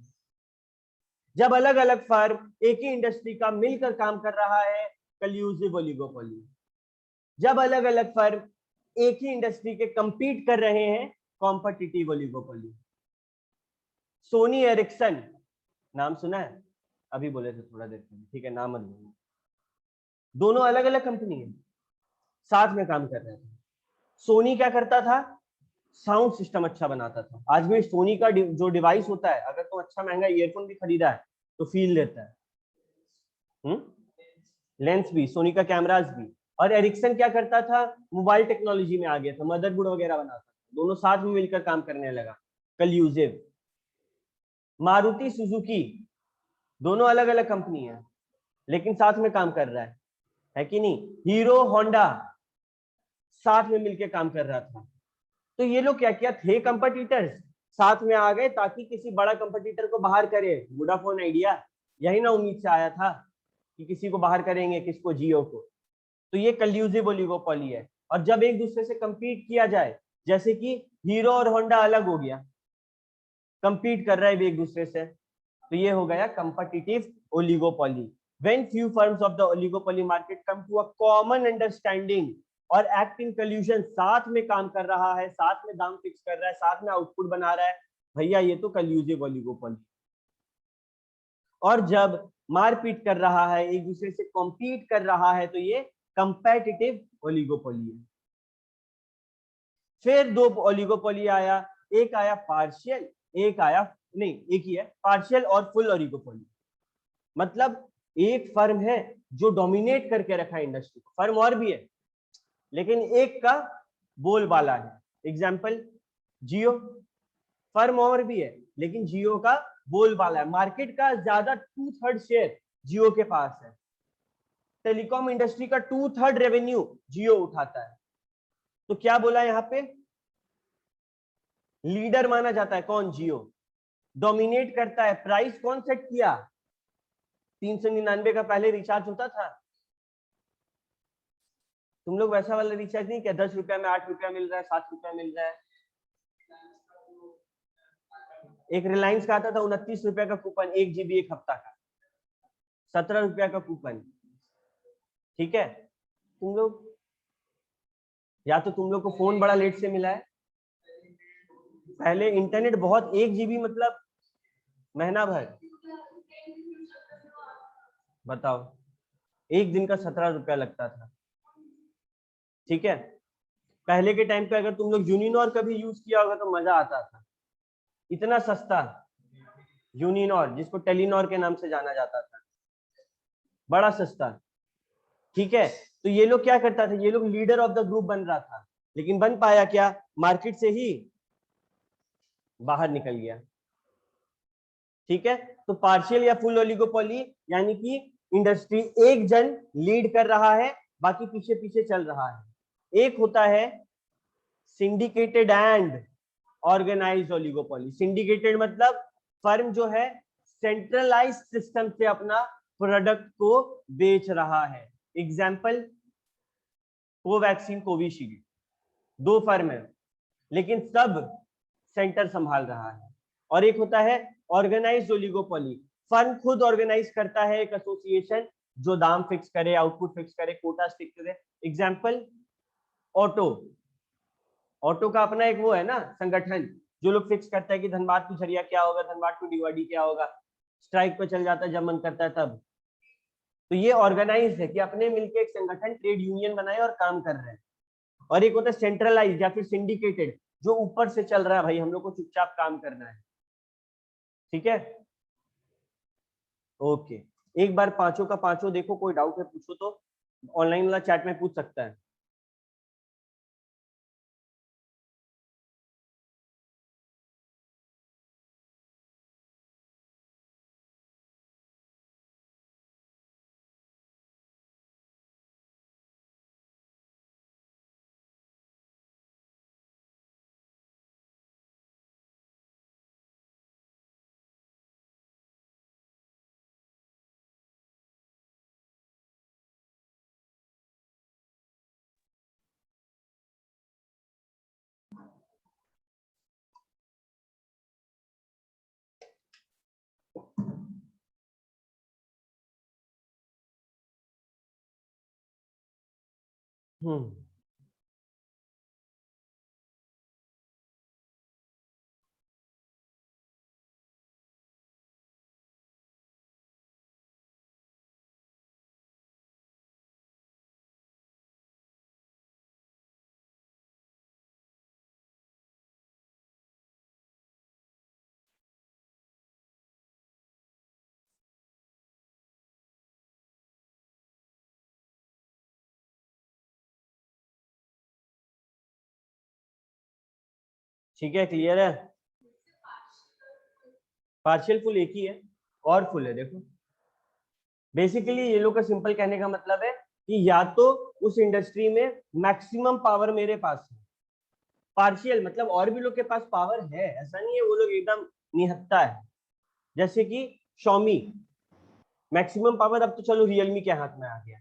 जब अलग अलग फर्म एक ही इंडस्ट्री का मिलकर काम कर रहा है, कल्यूसिव ओलिगोपोली। जब अलग अलग फर्म एक ही इंडस्ट्री के कंपीट कर रहे हैं, कॉम्पिटिटिव ओलिगोपोली। सोनी एरिक्सन नाम सुना है? अभी बोले थे थोड़ा देर पहले, ठीक है, नाम मत बोलिए। दोनों अलग अलग कंपनी है, साथ में काम कर रहे थे। सोनी क्या करता था? साउंड सिस्टम अच्छा बनाता था। आज भी सोनी का जो डिवाइस होता है, अगर तुम अच्छा महंगा ईयरफोन भी खरीदा है तो फील देता है। लेंस भी, सोनी का कैमरास भी। और एरिक्सन क्या करता था? मोबाइल टेक्नोलॉजी में आ गया था, मदरबोर्ड वगैरह बनाता था। दोनों साथ में मिलकर काम करने लगा, कल्यूसिव। मारुति सुजुकी, दोनों अलग अलग कंपनी है लेकिन साथ में काम कर रहा है कि नहीं? हीरो होंडा साथ में मिलकर काम कर रहा था। तो ये लोग क्या किया, थे कंपटीटर्स, साथ में आ गए ताकि किसी बड़ा कंपटीटर को बाहर करे। वोडाफोन आइडिया, यही ना उम्मीद से आया था कि किसी को बाहर करेंगे, किसको? जियो को। तो ये कल्यूसिव ओलिगोपोली है। और जब एक दूसरे से कंपीट किया जाए, जैसे कि हीरो और होंडा अलग हो गया, कंपीट कर रहा है एक दूसरे से, तो ये हो गया competitive oligopoly. When few firms of the oligopoly market come to a common understanding और एक्ट इन कल्यूजन, साथ में काम कर रहा है, साथ में दाम फिक्स कर रहा है, साथ में आउटपुट बना रहा है, भैया ये तो कल्यूसिव ओलिगोपोली। और जब मारपीट कर रहा है, एक दूसरे से कॉम्पीट कर रहा है, तो ये कंपेटिटिव ओलिगोपोली है। फिर दो ओलिगोपोली आया, एक आया पार्शियल, एक आया नहीं, एक ही है, पार्शियल और फुल ओलिगोपोली। मतलब एक फर्म है जो डोमिनेट करके रखा है इंडस्ट्री को, फर्म और भी है लेकिन एक का बोलबाला है। एग्जांपल जियो, फर्म और भी है लेकिन जियो का बोलबाला है, मार्केट का ज्यादा 2/3 शेयर जियो के पास है। टेलीकॉम इंडस्ट्री का 2/3 रेवेन्यू जियो उठाता है। तो क्या बोला यहाँ पे? लीडर माना जाता है कौन? जियो। डोमिनेट करता है। प्राइस कौन सेट किया? 399 का पहले रिचार्ज होता था। तुम लोग वैसा वाला रिचार्ज नहीं किया? 10 रुपया में 8 रुपया मिल रहा है, 7 रुपया मिल रहा है। एक रिलायंस का आता था 29 रुपया का कूपन, 1 GB 1 हफ्ता का, 17 रुपया का कूपन। ठीक है, तुम लोग या तो तुम लोग को फोन बड़ा लेट से मिला है, पहले इंटरनेट बहुत, 1 GB मतलब महीना भर। बताओ, एक दिन का 17 रुपया लगता था। ठीक है, पहले के टाइम पे अगर तुम लोग यूनिनॉर कभी यूज किया होगा तो मजा आता था, इतना सस्ता। यूनिनॉर, जिसको टेलीनॉर के नाम से जाना जाता था, बड़ा सस्ता। ठीक है, तो ये लोग क्या करता था? ये लोग लीडर ऑफ द ग्रुप बन रहा था, लेकिन बन पाया क्या? मार्केट से ही बाहर निकल गया। ठीक है, तो पार्शियल या फुल ओलिगोपोली यानी कि इंडस्ट्री एक जन लीड कर रहा है, बाकी पीछे पीछे चल रहा है। एक होता है syndicated and organised oligopoly. Syndicated मतलब फर्म जो है सेंट्रलाइज सिस्टम से अपना प्रोडक्ट को बेच रहा है। एग्जांपल कोवैक्सीन, कोविशील्ड, दो फर्म है लेकिन सब सेंटर संभाल रहा है। और एक होता है ऑर्गेनाइज्ड ओलिगोपोली, फर्म खुद ऑर्गेनाइज करता है एक एसोसिएशन जो दाम फिक्स करे, आउटपुट फिक्स करे, कोटा फिक्स करे। एग्जांपल ऑटो, ऑटो का अपना एक वो है ना संगठन, जो लोग फिक्स करता है कि धनबाद टू झरिया क्या होगा, धनबाद टू डीवाडी क्या होगा, स्ट्राइक पे चल जाता है जब मन करता है तब। तो ये ऑर्गेनाइज है कि अपने मिलके एक संगठन, ट्रेड यूनियन बनाए और काम कर रहे हैं। और एक होता है सेंट्रलाइज या फिर सिंडिकेटेड, जो ऊपर से चल रहा है, भाई हम लोग को चुपचाप काम करना है। ठीक है, ओके। एक बार पांचों का पांचों देखो, कोई डाउट है पूछो तो ऑनलाइन वाला चैट में पूछ सकता है। हम्म ठीक है, क्लियर है। पार्शियल फुल एक ही है और फुल है। देखो बेसिकली ये लोग का सिंपल कहने का मतलब है कि या तो उस इंडस्ट्री में मैक्सिमम पावर मेरे पास है, पार्शियल मतलब और भी लोग के पास पावर है, ऐसा नहीं है वो लोग एकदम निहत्ता है। जैसे कि Xiaomi मैक्सिमम पावर, अब तो चलो रियलमी के हाथ में आ गया,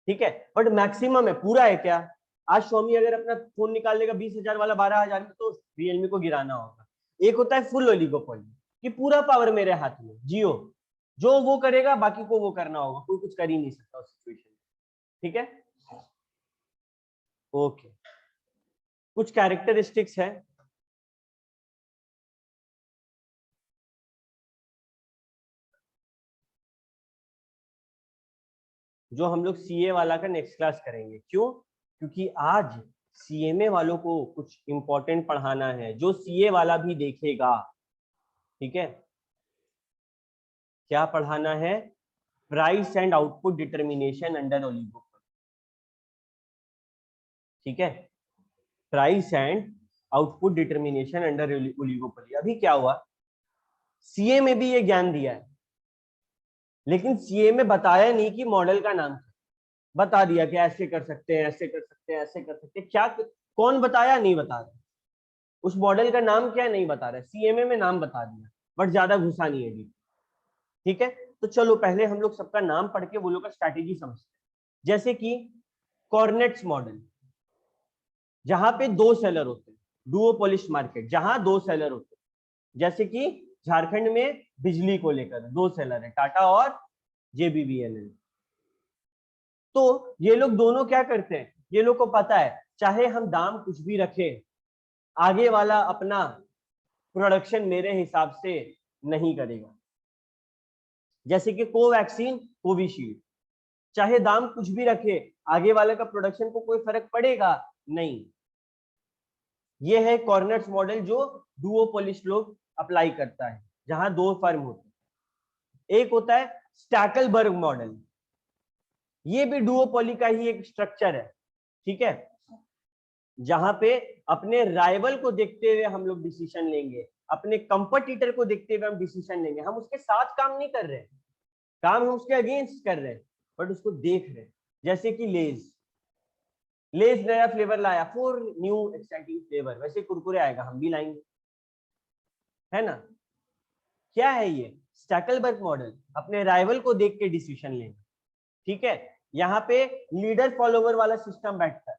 ठीक है, बट मैक्सिमम है, पूरा है क्या? आज Xiaomi अगर अपना फोन निकाल लेगा 20,000 वाला 12,000 में, तो रियलमी को गिराना होगा। एक होता है फुल ओलिगोपोली कि पूरा पावर मेरे हाथ में, जियो जो वो करेगा बाकी को वो करना होगा, कोई कुछ कर ही नहीं सकता उस सिचुएशन में, ठीक है। ओके, कुछ कैरेक्टरिस्टिक्स है जो हम लोग सीए वाला का नेक्स्ट क्लास करेंगे। क्यों? क्योंकि आज सीएमए वालों को कुछ इंपॉर्टेंट पढ़ाना है जो सीए वाला भी देखेगा, ठीक है। क्या पढ़ाना है? Price and output determination under oligopoly, ठीक है। Price and output determination under oligopoly. अभी क्या हुआ, सीए में भी ये ज्ञान दिया है, लेकिन सीए में बताया नहीं कि मॉडल का नाम क्या, बता दिया कि ऐसे कर सकते हैं, ऐसे कर सकते हैं, ऐसे कर सकते हैं। क्या कौन बताया? नहीं बता रहा। उस मॉडल का नाम क्या नहीं बता रहा। सीएमए में नाम बता दिया बट ज्यादा घुसा नहीं है डीप, ठीक है। तो चलो पहले हम लोग सबका नाम पढ़ के वो लोग का स्ट्रैटेजी समझते हैं। जैसे कि कॉर्नेट्स मॉडल, जहां पे दो सेलर होते हैं, डुओपोलिश मार्केट जहां दो सेलर होते हैं, जैसे कि झारखंड में बिजली को लेकर दो सेलर है, टाटा और जेबीवीएनएल। तो ये लोग दोनों क्या करते हैं, ये लोग को पता है चाहे हम दाम कुछ भी रखें, आगे वाला अपना प्रोडक्शन मेरे हिसाब से नहीं करेगा। जैसे कि कोवैक्सीन, कोविशील्ड, चाहे दाम कुछ भी रखे, आगे वाले का प्रोडक्शन को कोई फर्क पड़ेगा नहीं। ये है कॉर्नेट्स मॉडल जो डुओपोलिश लोग अप्लाई करता है, जहां दो फर्म होते हैं। एक होता है स्टैकलबर्ग मॉडल, ये भी डुओपोली का ही एक स्ट्रक्चर है, ठीक है, जहां पे अपने राइवल को देखते हुए हम लोग डिसीजन लेंगे, अपने कंपटीटर को देखते हुए हम डिसीजन लेंगे। हम उसके साथ काम नहीं कर रहे, काम हम उसके अगेंस्ट कर रहे हैं, बट उसको देख रहे हैं। जैसे कि लेज, लेज नया फ्लेवर लाया, 4 न्यू एक्साइटिंग फ्लेवर, वैसे कुरकुरे आएगा हम भी लाएंगे, है ना। क्या है ये? स्टैकलबर्ग मॉडल, अपने राइवल को देख के डिसीजन लेंगे, ठीक है। यहाँ पे लीडर फॉलोवर वाला सिस्टम बैठता है।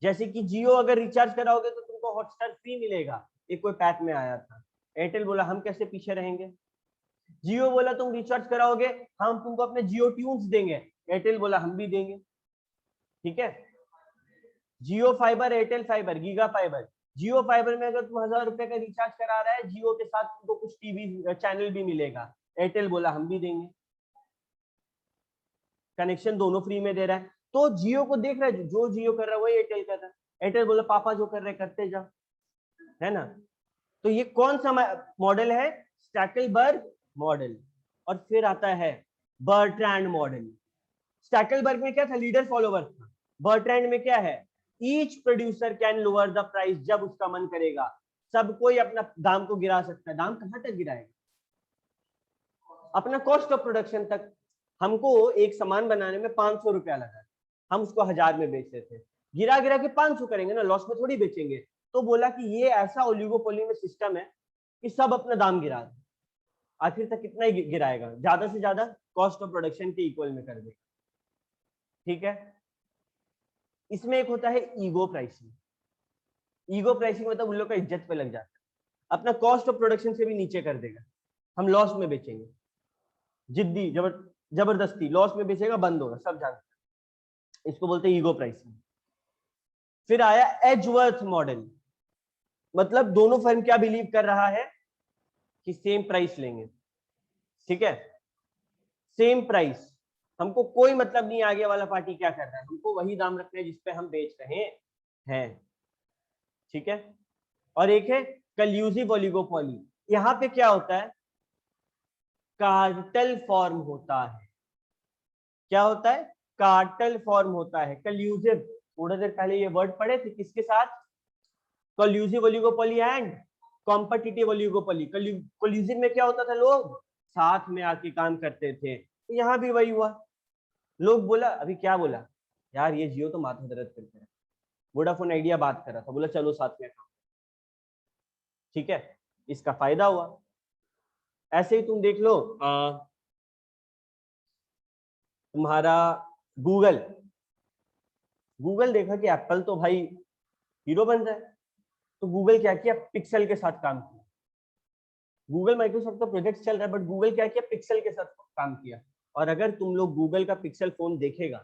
जैसे कि जियो अगर रिचार्ज कराओगे तो तुमको हॉटस्टार फ्री मिलेगा, एक कोई पैक में आया था। एयरटेल बोला हम कैसे पीछे रहेंगे। जियो बोला तुम रिचार्ज कराओगे हम तुमको अपने जियो ट्यून्स देंगे, एयरटेल बोला हम भी देंगे, ठीक है। Jio fibre, Airtel fibre, giga fibre. Jio fibre में अगर तुम 1,000 रुपए का रिचार्ज करा रहा है, जियो के साथ तुमको कुछ टीवी चैनल भी मिलेगा, एयरटेल बोला हम भी देंगे, कनेक्शन दोनों फ्री में दे रहा है। तो जियो को देख रहा है, जो जियो कर रहा है वही एयरटेल कर रहा है। एयरटेल बोला पापा जो कर रहे करते जाओ, है ना। तो ये कौन सा मॉडल है? Stackelberg model. और फिर आता है बर्ट्रैंड मॉडल। स्टैकलबर्ग में क्या था? लीडर फॉलोवर था। बर्ट्रैंड में क्या है? Each producer can lower the price, जब उसका मन करेगा सब कोई अपना दाम को गिरा सकता है। दाम कहां तक गिराएगा? अपना कॉस्ट ऑफ प्रोडक्शन तक। हमको एक सामान बनाने में 500 रुपया लगा, हम उसको 1,000 में बेच रहे थे, गिरा गिरा के 500 करेंगे ना, लॉस में थोड़ी बेचेंगे। तो बोला कि ये ऐसा ओलिगोपोली में सिस्टम है कि सब अपना दाम गिरा दे, आखिर तक कितना ही गिराएगा, ज्यादा से ज्यादा कॉस्ट ऑफ प्रोडक्शन के इक्वल में कर देगा, ठीक है। इसमें एक होता है ईगो प्राइसिंग। ईगो प्राइसिंग मतलब उन लोग का इज्जत पे लग जाता है, अपना कॉस्ट ऑफ प्रोडक्शन से भी नीचे कर देगा, हम लॉस में बेचेंगे, जिद्दी जबरदस्ती लॉस में बेचेगा, बंद होगा, सब जानते हैं। इसको बोलते हैं ईगो प्राइसिंग। फिर आया एजवर्थ मॉडल, मतलब दोनों फर्म क्या बिलीव कर रहा है कि सेम प्राइस लेंगे, ठीक है, सेम प्राइस, हमको कोई मतलब नहीं आगे वाला पार्टी क्या कर रहा है, हमको वही दाम रखना है जिसपे हम बेच रहे हैं, ठीक है। और एक है कल्यूसिव ओलिगोपोली, यहाँ पे क्या होता है, कार्टेल फॉर्म होता है। क्या होता है, कार्टेल फॉर्म होता है। कल्यूसिव, थोड़ा देर पहले ये वर्ड पढ़े थे, किसके साथ, कल्यूसिव ओलिगोपोली एंड कॉम्पिटिटिव ओलिगोपोली। कल्यूसिव में क्या होता था, लोग साथ में आके काम करते थे, तो यहाँ भी वही हुआ। लोग बोला, अभी क्या बोला यार, ये जियो तो माथा दर्द करते हैं, वोडाफोन आइडिया बात कर रहा था, बोला चलो साथ में काम, ठीक है, इसका फायदा हुआ। ऐसे ही तुम देख लो तुम्हारा गूगल, गूगल देखा कि एप्पल तो भाई हीरो बन रहा है, तो गूगल क्या किया, पिक्सल के साथ काम किया। गूगल माइक्रोसॉफ्ट का प्रोजेक्ट चल रहा है, बट गूगल क्या किया, पिक्सल के साथ काम किया। और अगर तुम लोग गूगल का पिक्सल फोन देखेगा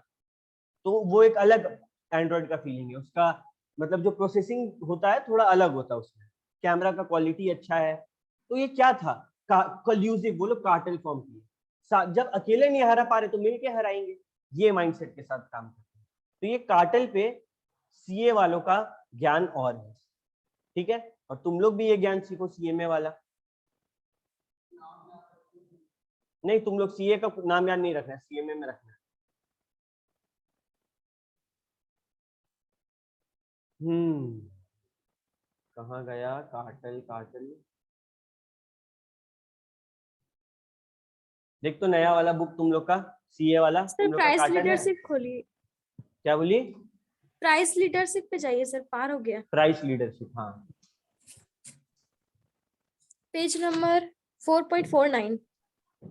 तो वो एक अलग एंड्रॉइड का फीलिंग है उसका, मतलब जो प्रोसेसिंग होता है थोड़ा अलग होता है उसमें, कैमरा का क्वालिटी अच्छा है। तो ये क्या था, कल्यूसिव, वो लोग कार्टेल फॉर्म किए, जब अकेले नहीं हरा पा रहे तो मिलके हराएंगे, ये माइंडसेट के साथ काम करते हैं। तो ये कार्टेल पे सीए वालों का ज्ञान और है, ठीक है। और तुम लोग भी ये ज्ञान सीखो सीएमए वाला। नहीं, तुम लोग सीए का नाम याद नहीं रखना है, सीएमए में रखना है। कहाँ गया कार्टेल, कार्टेल देख तो, नया वाला बुक तुम लोग का सीए वाला, सर तुम लोग का प्राइस कार्टेल है। लीडरशिप खोलिए, क्या बोली, प्राइस लीडरशिप पे जाइए सर, पार हो गया, प्राइस लीडरशिप, हाँ, पेज नंबर 4.49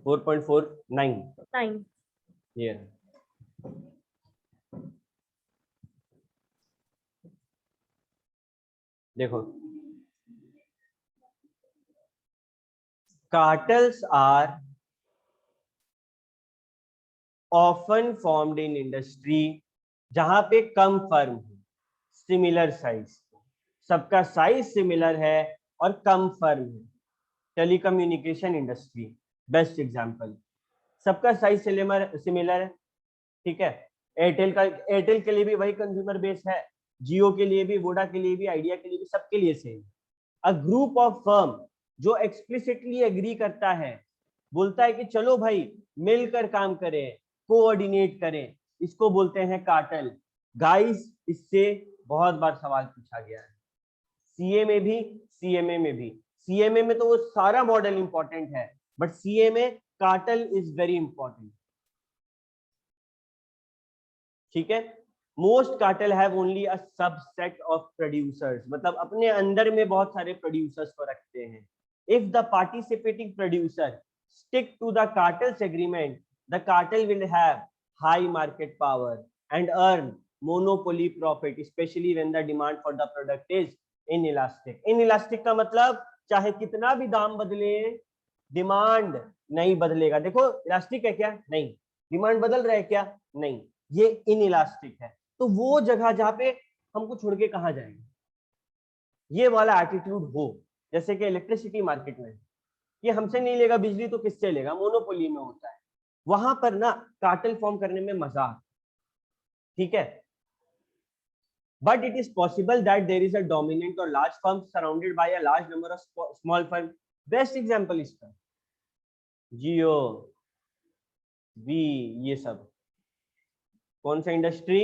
4.49 9। ये देखो, cartels are often formed in industry, जहां पे कम फर्म है, सिमिलर साइज, सबका साइज सिमिलर है और कम फर्म है। टेलीकम्युनिकेशन इंडस्ट्री बेस्ट एग्जांपल, सबका साइज सिमिलर है, ठीक है। एयरटेल का, एयरटेल के लिए भी वही कंज्यूमर बेस है, जियो के लिए भी, वोडा के लिए भी, आइडिया के लिए भी, सबके लिए same. A group of firm जो एक्सप्लिसिटली एग्री करता है, बोलता है कि चलो भाई मिलकर काम करें, कोऑर्डिनेट करें, इसको बोलते हैं कार्टेल। गाइस, इससे बहुत बार सवाल पूछा गया है, सीए में भी, सीएमए में भी। सीएमए में तो वो सारा मॉडल इंपॉर्टेंट है, बट सीए में कार्टेल इज वेरी इंपॉर्टेंट, ठीक है। Most cartel have only a subset of producers, मतलब अपने अंदर में बहुत सारे प्रोड्यूसर्स को रखते हैं। If the participating producer stick to the cartels agreement, the cartel will have high market power and earn monopoly profit, specially when the demand for the product is inelastic. Inelastic का मतलब चाहे कितना भी दाम बदले, डिमांड नहीं बदलेगा। देखो इलास्टिक है क्या, नहीं। डिमांड बदल रहा है क्या, नहीं। ये इनइलास्टिक है। तो वो जगह जहां पे हमको छोड़ के कहां जाएंगे, ये वाला एटीट्यूड हो, जैसे कि इलेक्ट्रिसिटी मार्केट में, ये हमसे नहीं लेगा बिजली तो किससे लेगा, मोनोपोली में होता है, वहां पर ना कार्टेल फॉर्म करने में मजा, ठीक है। But it is possible that there is a dominant or large firm surrounded by a large number of small firms. Best example इसका जियो, वी, ये सब कौन सा इंडस्ट्री,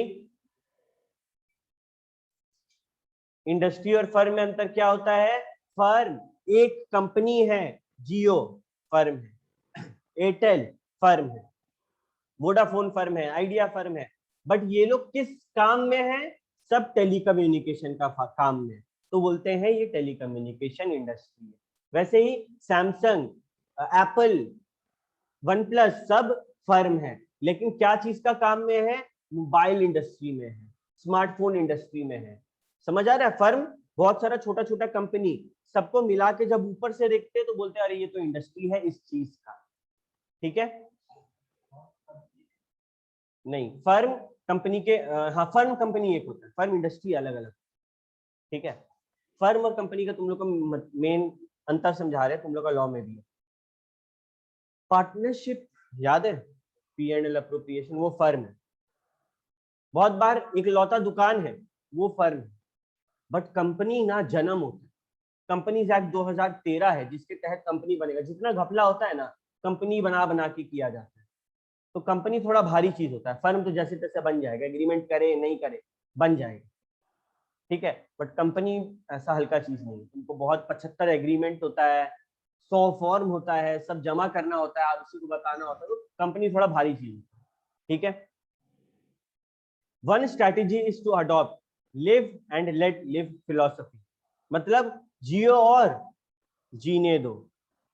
इंडस्ट्री और फर्म में अंतर क्या होता है, फर्म एक कंपनी है, जियो फर्म है, एयरटेल फर्म है, वोडाफोन फर्म है, आइडिया फर्म है, बट ये लोग किस काम में है, सब टेलीकम्युनिकेशन का काम में, तो बोलते हैं ये टेलीकम्युनिकेशन इंडस्ट्री है। वैसे ही सैमसंग, एप्पल, वन प्लस सब फर्म है, लेकिन क्या चीज का काम में है, मोबाइल इंडस्ट्री में है, स्मार्टफोन इंडस्ट्री में है। समझ आ रहा है, फर्म बहुत सारा छोटा छोटा कंपनी, सबको मिला के जब ऊपर से देखते हैं तो बोलते हैं अरे ये तो इंडस्ट्री है इस चीज का, ठीक है। नहीं, फर्म कंपनी के हाँ फर्म कंपनी एक होता है, फर्म इंडस्ट्री अलग अलग, ठीक है। फर्म और कंपनी का तुम लोग का मेन अंतर समझा रहे हैं, तुम लोग का लॉ में भी है। पार्टनरशिप याद है, P&L अप्रोप्रिएशन, वो फर्म है। बहुत बार एक लौता दुकान है वो फर्म है, बट कंपनी ना जन्म होता है। कंपनीज एक्ट 2013 है जिसके तहत कंपनी बनेगा। जितना घपला होता है ना कंपनी बना बना के किया जाता है, तो कंपनी थोड़ा भारी चीज होता है। फर्म तो जैसे तैसे बन जाएगा, एग्रीमेंट करे नहीं करे बन जाएगा, ठीक है। बट कंपनी ऐसा हल्का चीज नहीं है, तुमको बहुत 75 एग्रीमेंट होता है, 100 फॉर्म होता है, सब जमा करना होता है, आरसी को बताना होता है, तो कंपनी थोड़ा भारी चीज है, ठीक है। One strategy is to adopt live and let live philosophy, मतलब जियो और जीने दो,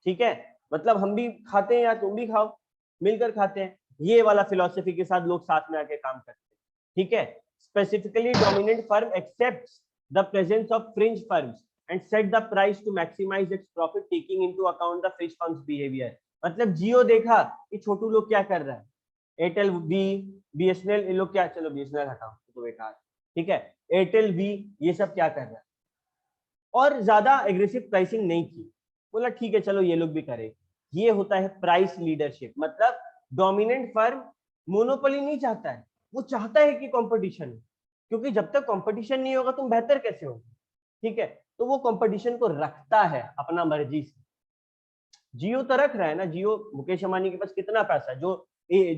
ठीक है। मतलब हम भी खाते हैं या तुम भी खाओ, मिलकर खाते हैं, ये वाला फिलोसफी के साथ लोग साथ में आके काम करते हैं, ठीक है। Specifically dominant firm accepts the presence of fringe firms and set the price to maximise its profit taking into account the fringe firms behaviour. मतलब जियो देखा कि छोटू लोग क्या कर रहा है, एयरटेल वी बीएसएनएल, ये लोग क्या, चलो बीएसएनएल हटाओ तो बेकार, ठीक है, एयरटेल वी ये सब क्या कर रहा है, और ज्यादा एग्रेसिव प्राइसिंग नहीं की, बोला ठीक है चलो ये लोग भी करें। ये होता है प्राइस लीडरशिप। मतलब डोमिनेंट फर्म मोनोपोली नहीं चाहता है, वो चाहता है कि कंपटीशन हो, क्योंकि जब तक कंपटीशन नहीं होगा तुम बेहतर कैसे हो, ठीक है। तो वो कंपटीशन को रखता है अपना मर्जी से। जियो तो रख रहा है ना, जियो मुकेश अंबानी के पास कितना पैसा है,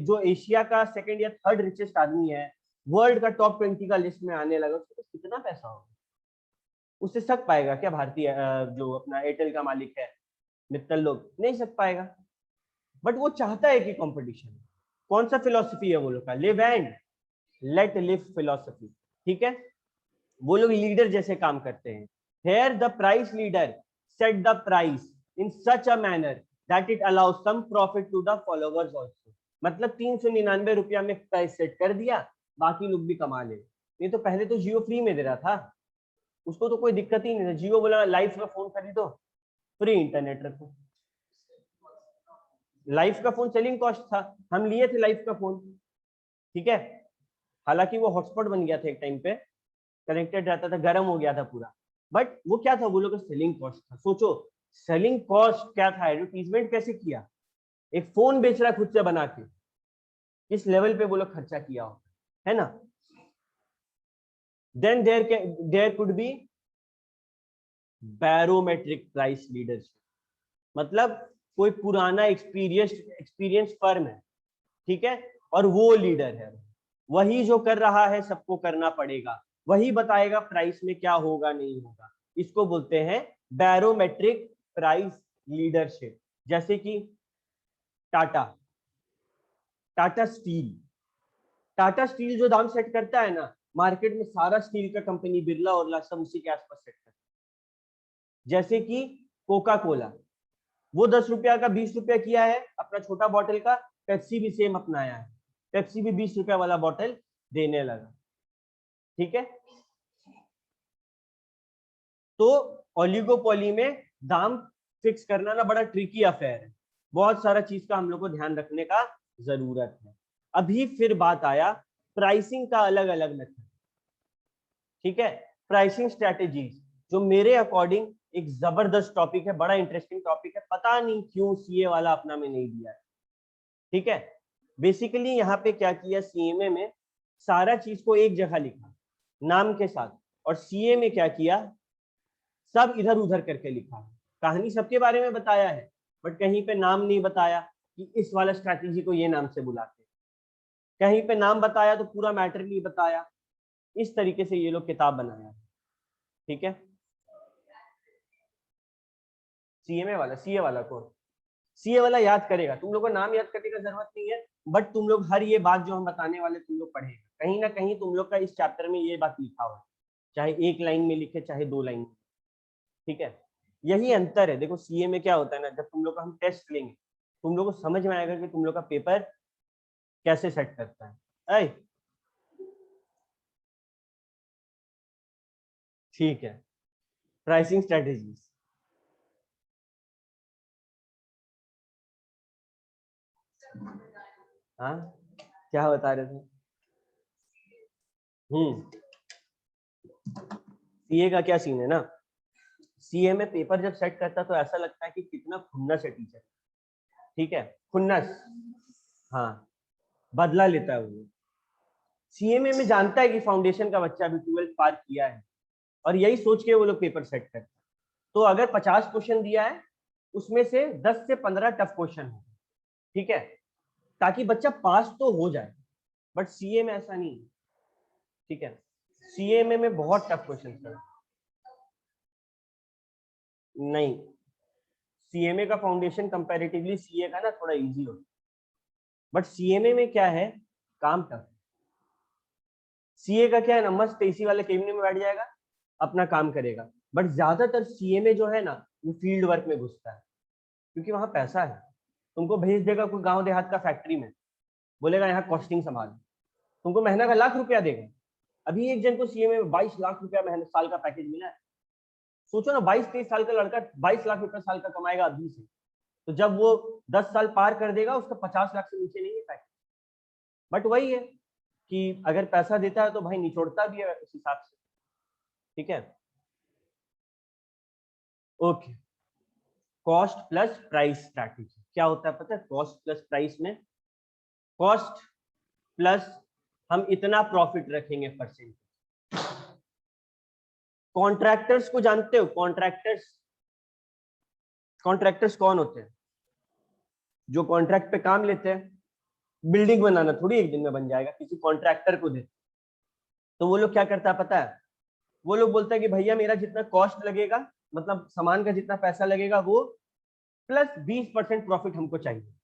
जो एशिया का सेकंड या थर्ड रिचेस्ट आदमी है, वर्ल्ड का टॉप 20 का लिस्ट में आने लगा, उसके पास कितना पैसा होगा। उससे सक पाएगा क्या भारतीय जो अपना एयरटेल का मालिक है मित्तल लोग, नहीं सक पाएगा। बट वो चाहता है कि कंपटीशन। कौन सा फिलोसफी है वो लोग का, live and let live philosophy, ठीक है। वो लोग लीडर जैसे काम करते हैं। Here the price leader set the price in such a manner that it allows some profit to the followers also. मतलब 399 रुपया में प्राइस सेट कर दिया, बाकी लोग भी कमा ले। ये तो पहले तो जियो फ्री में दे रहा था, उसको तो कोई दिक्कत ही नहीं था। जियो बोला लाइफ का फोन खरीदो, फ्री इंटरनेट रखो। लाइफ का फोन सेलिंग कॉस्ट था, हम लिए थे लाइफ का फोन, ठीक है। हालांकि वो हॉटस्पॉट बन गया था एक टाइम पे, कनेक्टेड रहता था, गर्म हो गया था पूरा, बट वो क्या था, वो लोग का सेलिंग कॉस्ट था। सोचो सेलिंग कॉस्ट क्या था, एडवर्टीजमेंट कैसे किया, एक फोन बेच रहा खुद से बना के, किस लेवल पे वो लोग खर्चा किया हो, है ना। Then there could be barometric price leadership. मतलब कोई पुराना एक्सपीरियंस फर्म है, ठीक है, और वो लीडर है, वही जो कर रहा है सबको करना पड़ेगा, वही बताएगा प्राइस में क्या होगा नहीं होगा। इसको बोलते हैं बैरोमेट्रिक प्राइस लीडरशिप। जैसे कि टाटा टाटा स्टील टाटा स्टील जो दाम सेट करता है ना मार्केट में, सारा स्टील का कंपनी बिरला और सब उसी के आसपास सेट करता है। जैसे कि कोका कोला, वो 10 रुपया का 20 रुपया किया है अपना छोटा बॉटल का, पेप्सी भी सेम अपनाया है, पेप्सी भी 20 रुपया वाला बॉटल देने लगा, ठीक है। तो ओलिगोपोली में दाम फिक्स करना ना बड़ा ट्रिकी अफेयर है, बहुत सारा चीज का हम लोग को ध्यान रखने का जरूरत है। अभी फिर बात आया प्राइसिंग का अलग अलग मेथड, ठीक है। प्राइसिंग स्ट्रेटेजीज जो मेरे अकॉर्डिंग एक जबरदस्त टॉपिक है, बड़ा इंटरेस्टिंग टॉपिक है, पता नहीं क्यों सीए वाला अपना में नहीं दिया है, ठीक है। बेसिकली यहाँ पे क्या किया सीएमए में, सारा चीज को एक जगह लिखा नाम के साथ, और सीए में क्या किया, सब इधर उधर करके लिखा। कहानी सबके बारे में बताया है, बट कहीं पे नाम नहीं बताया कि इस वाला स्ट्रैटेजी को ये नाम से बुलाते, कहीं पे नाम बताया तो पूरा मैटर नहीं बताया। इस तरीके से ये लोग किताब बनाया, ठीक है। सीए वाला कौन, सीए वाला याद करेगा, तुम लोग को नाम याद करने का जरूरत नहीं है, बट तुम लोग हर ये बात जो हम बताने वाले तुम लोग पढ़ेगा, कहीं ना कहीं तुम लोग का इस चैप्टर में ये बात लिखा हुआ है, चाहे एक लाइन में लिखे चाहे 2 लाइन में, ठीक है। यही अंतर है। देखो सीए में क्या होता है ना, जब तुम लोग का हम टेस्ट लेंगे तुम लोग को समझ में आएगा कि तुम लोग का पेपर कैसे सेट करता है। ऐ ठीक है, प्राइसिंग स्ट्रेटेजीज, हाँ क्या बता रहे थे, सीए का क्या सीन है ना, सीए में पेपर जब सेट करता है तो ऐसा लगता है कि कितना खुन्नस है टीचर, ठीक है, खुन्नस, हाँ, बदला लेता है वो। सीएमए में जानता है कि फाउंडेशन का बच्चा अभी 12th पार किया है और यही सोच के वो लोग पेपर सेट करते हैं। तो अगर 50 क्वेश्चन दिया है उसमें से 10 से 15 टफ क्वेश्चन हो, ठीक है, ताकि बच्चा पास तो हो जाए। बट सीए में ऐसा नहीं है, ठीक है, सीएमए में बहुत टफ क्वेश्चन है। नहीं, सीएमए का फाउंडेशन कंपैरेटिवली सीए का ना थोड़ा इजी होता है, बट सीएमए में क्या है, काम टफ। सीए का क्या है ना, मस्त एसी वाले केबिन में बैठ जाएगा, अपना काम करेगा। बट ज्यादातर सीएमए जो है ना वो फील्ड वर्क में घुसता है, क्योंकि वहां पैसा है। तुमको भेज देगा कोई गांव देहात का फैक्ट्री में, बोलेगा यहाँ कॉस्टिंग संभाल, तुमको महीना का ₹1,00,000 देगा। अभी एक जन को सीएमए में 22 लाख रुपया महीने साल का पैकेज मिला है। सोचो ना, 22-23 साल का लड़का 22 लाख रुपया साल का कमाएगा अभी से, तो जब वो 10 साल पार कर देगा उसका 50 लाख से नीचे नहीं है पैकेज। बट वही है कि अगर पैसा देता है तो भाई निचोड़ता भी है उस हिसाब से, ठीक है। Okay, cost plus price strategy क्या होता है पता है? कॉस्ट प्लस प्राइस में कॉस्ट प्लस हम इतना प्रॉफिट रखेंगे परसेंट। कॉन्ट्रैक्टर्स को जानते हो? कॉन्ट्रैक्टर्स, कॉन्ट्रैक्टर्स कौन होते हैं? जो कॉन्ट्रैक्ट पे काम लेते हैं। बिल्डिंग बनाना थोड़ी एक दिन में बन जाएगा, किसी कॉन्ट्रैक्टर को दे तो वो लोग क्या करता है पता है? वो लोग बोलता है कि भैया मेरा जितना कॉस्ट लगेगा, मतलब सामान का जितना पैसा लगेगा वो प्लस 20% प्रॉफिट हमको चाहिए।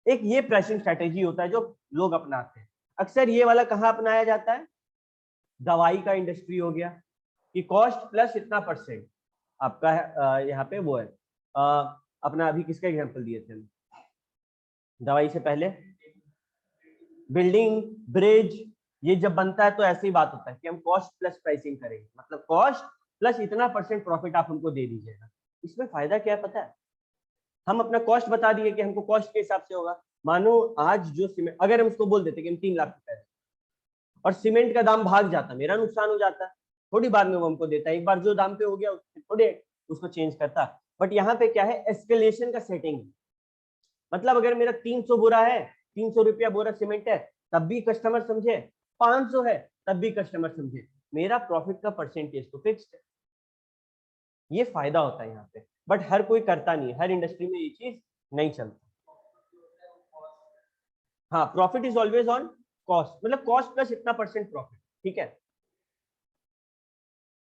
एक ये प्राइसिंग स्ट्रेटेजी होता है जो लोग अपनाते हैं। अक्सर ये वाला कहाँ अपनाया जाता है? दवाई का इंडस्ट्री हो गया कि कॉस्ट प्लस इतना परसेंट आपका है। यहाँ पे वो है अपना, अभी किसका एग्जांपल दिए थे दवाई से पहले? बिल्डिंग, ब्रिज, ये जब बनता है तो ऐसे ही बात होता है कि हम कॉस्ट प्लस प्राइसिंग करेंगे, मतलब कॉस्ट प्लस इतना % प्रॉफिट आप हमको दे दीजिएगा। इसमें फायदा क्या है पता है? हम अपना कॉस्ट बता दिए कि हमको कॉस्ट के हिसाब से होगा। मानो आज जो सीमेंट, अगर हम उसको बोल देते कि हम 3 लाख रुपए और सीमेंट का दाम भाग जाता, मेरा नुकसान हो जाता, थोड़ी बार में वो हमको देता, एक बार जो दाम पे हो गया थोड़े उसको चेंज करता। बट यहाँ पे क्या है, एस्केलेशन का सेटिंग। मतलब अगर मेरा 300 बोरा है, 300 रुपया बोरा सीमेंट है, तब भी कस्टमर समझे, 500 है तब भी कस्टमर समझे, मेरा प्रॉफिट का परसेंटेज तो फिक्स्ड है। ये फायदा होता है यहाँ पे, बट हर कोई करता नहीं, हर इंडस्ट्री में ये चीज नहीं चलती। हाँ, profit is always on cost, मतलब कॉस्ट प्लस इतना % प्रॉफिट, ठीक है।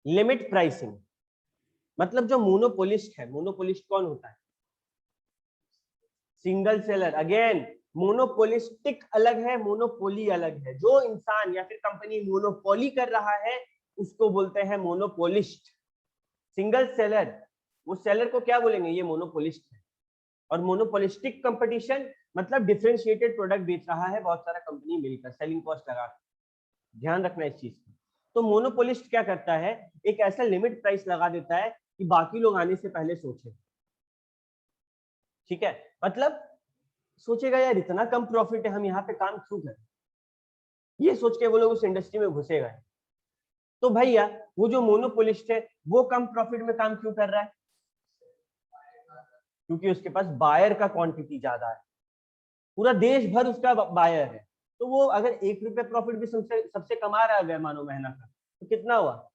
लिमिट प्राइसिंग, मतलब जो मोनोपोलिस्ट है, मोनोपोलिस्ट कौन होता है? Single seller. अगेन, मोनोपोलिस्टिक अलग है, मोनोपोली अलग है। जो इंसान या फिर कंपनी मोनोपोली कर रहा है उसको बोलते हैं मोनोपोलिस्ट। सिंगल सेलर, वो सेलर को क्या बोलेंगे? ये मोनोपोलिस्ट है। और मोनोपोलिस्टिक कंपटीशन मतलब डिफरेंशिएटेड प्रोडक्ट बेच रहा है बहुत सारा कंपनी मिलकर, सेलिंग कॉस्ट लगा। ध्यान रखना इस चीज का। तो मोनोपोलिस्ट क्या करता है, एक ऐसा लिमिट प्राइस लगा देता है कि बाकी लोग आने से पहले सोचे, ठीक है। मतलब सोचेगा यार इतना कम प्रॉफिट है, हम यहाँ पे काम क्यों करें, ये सोच के वो लोग उस इंडस्ट्री में घुसेगा। तो भैया वो जो मोनोपोलिस्ट है वो कम प्रॉफिट में काम क्यों कर रहा है? क्योंकि उसके पास बायर का क्वांटिटी ज्यादा है, पूरा देश भर उसका बायर है। तो वो अगर ₹1 प्रॉफिट भी सबसे कमा रहा है मानो महीना का, तो कितना हुआ?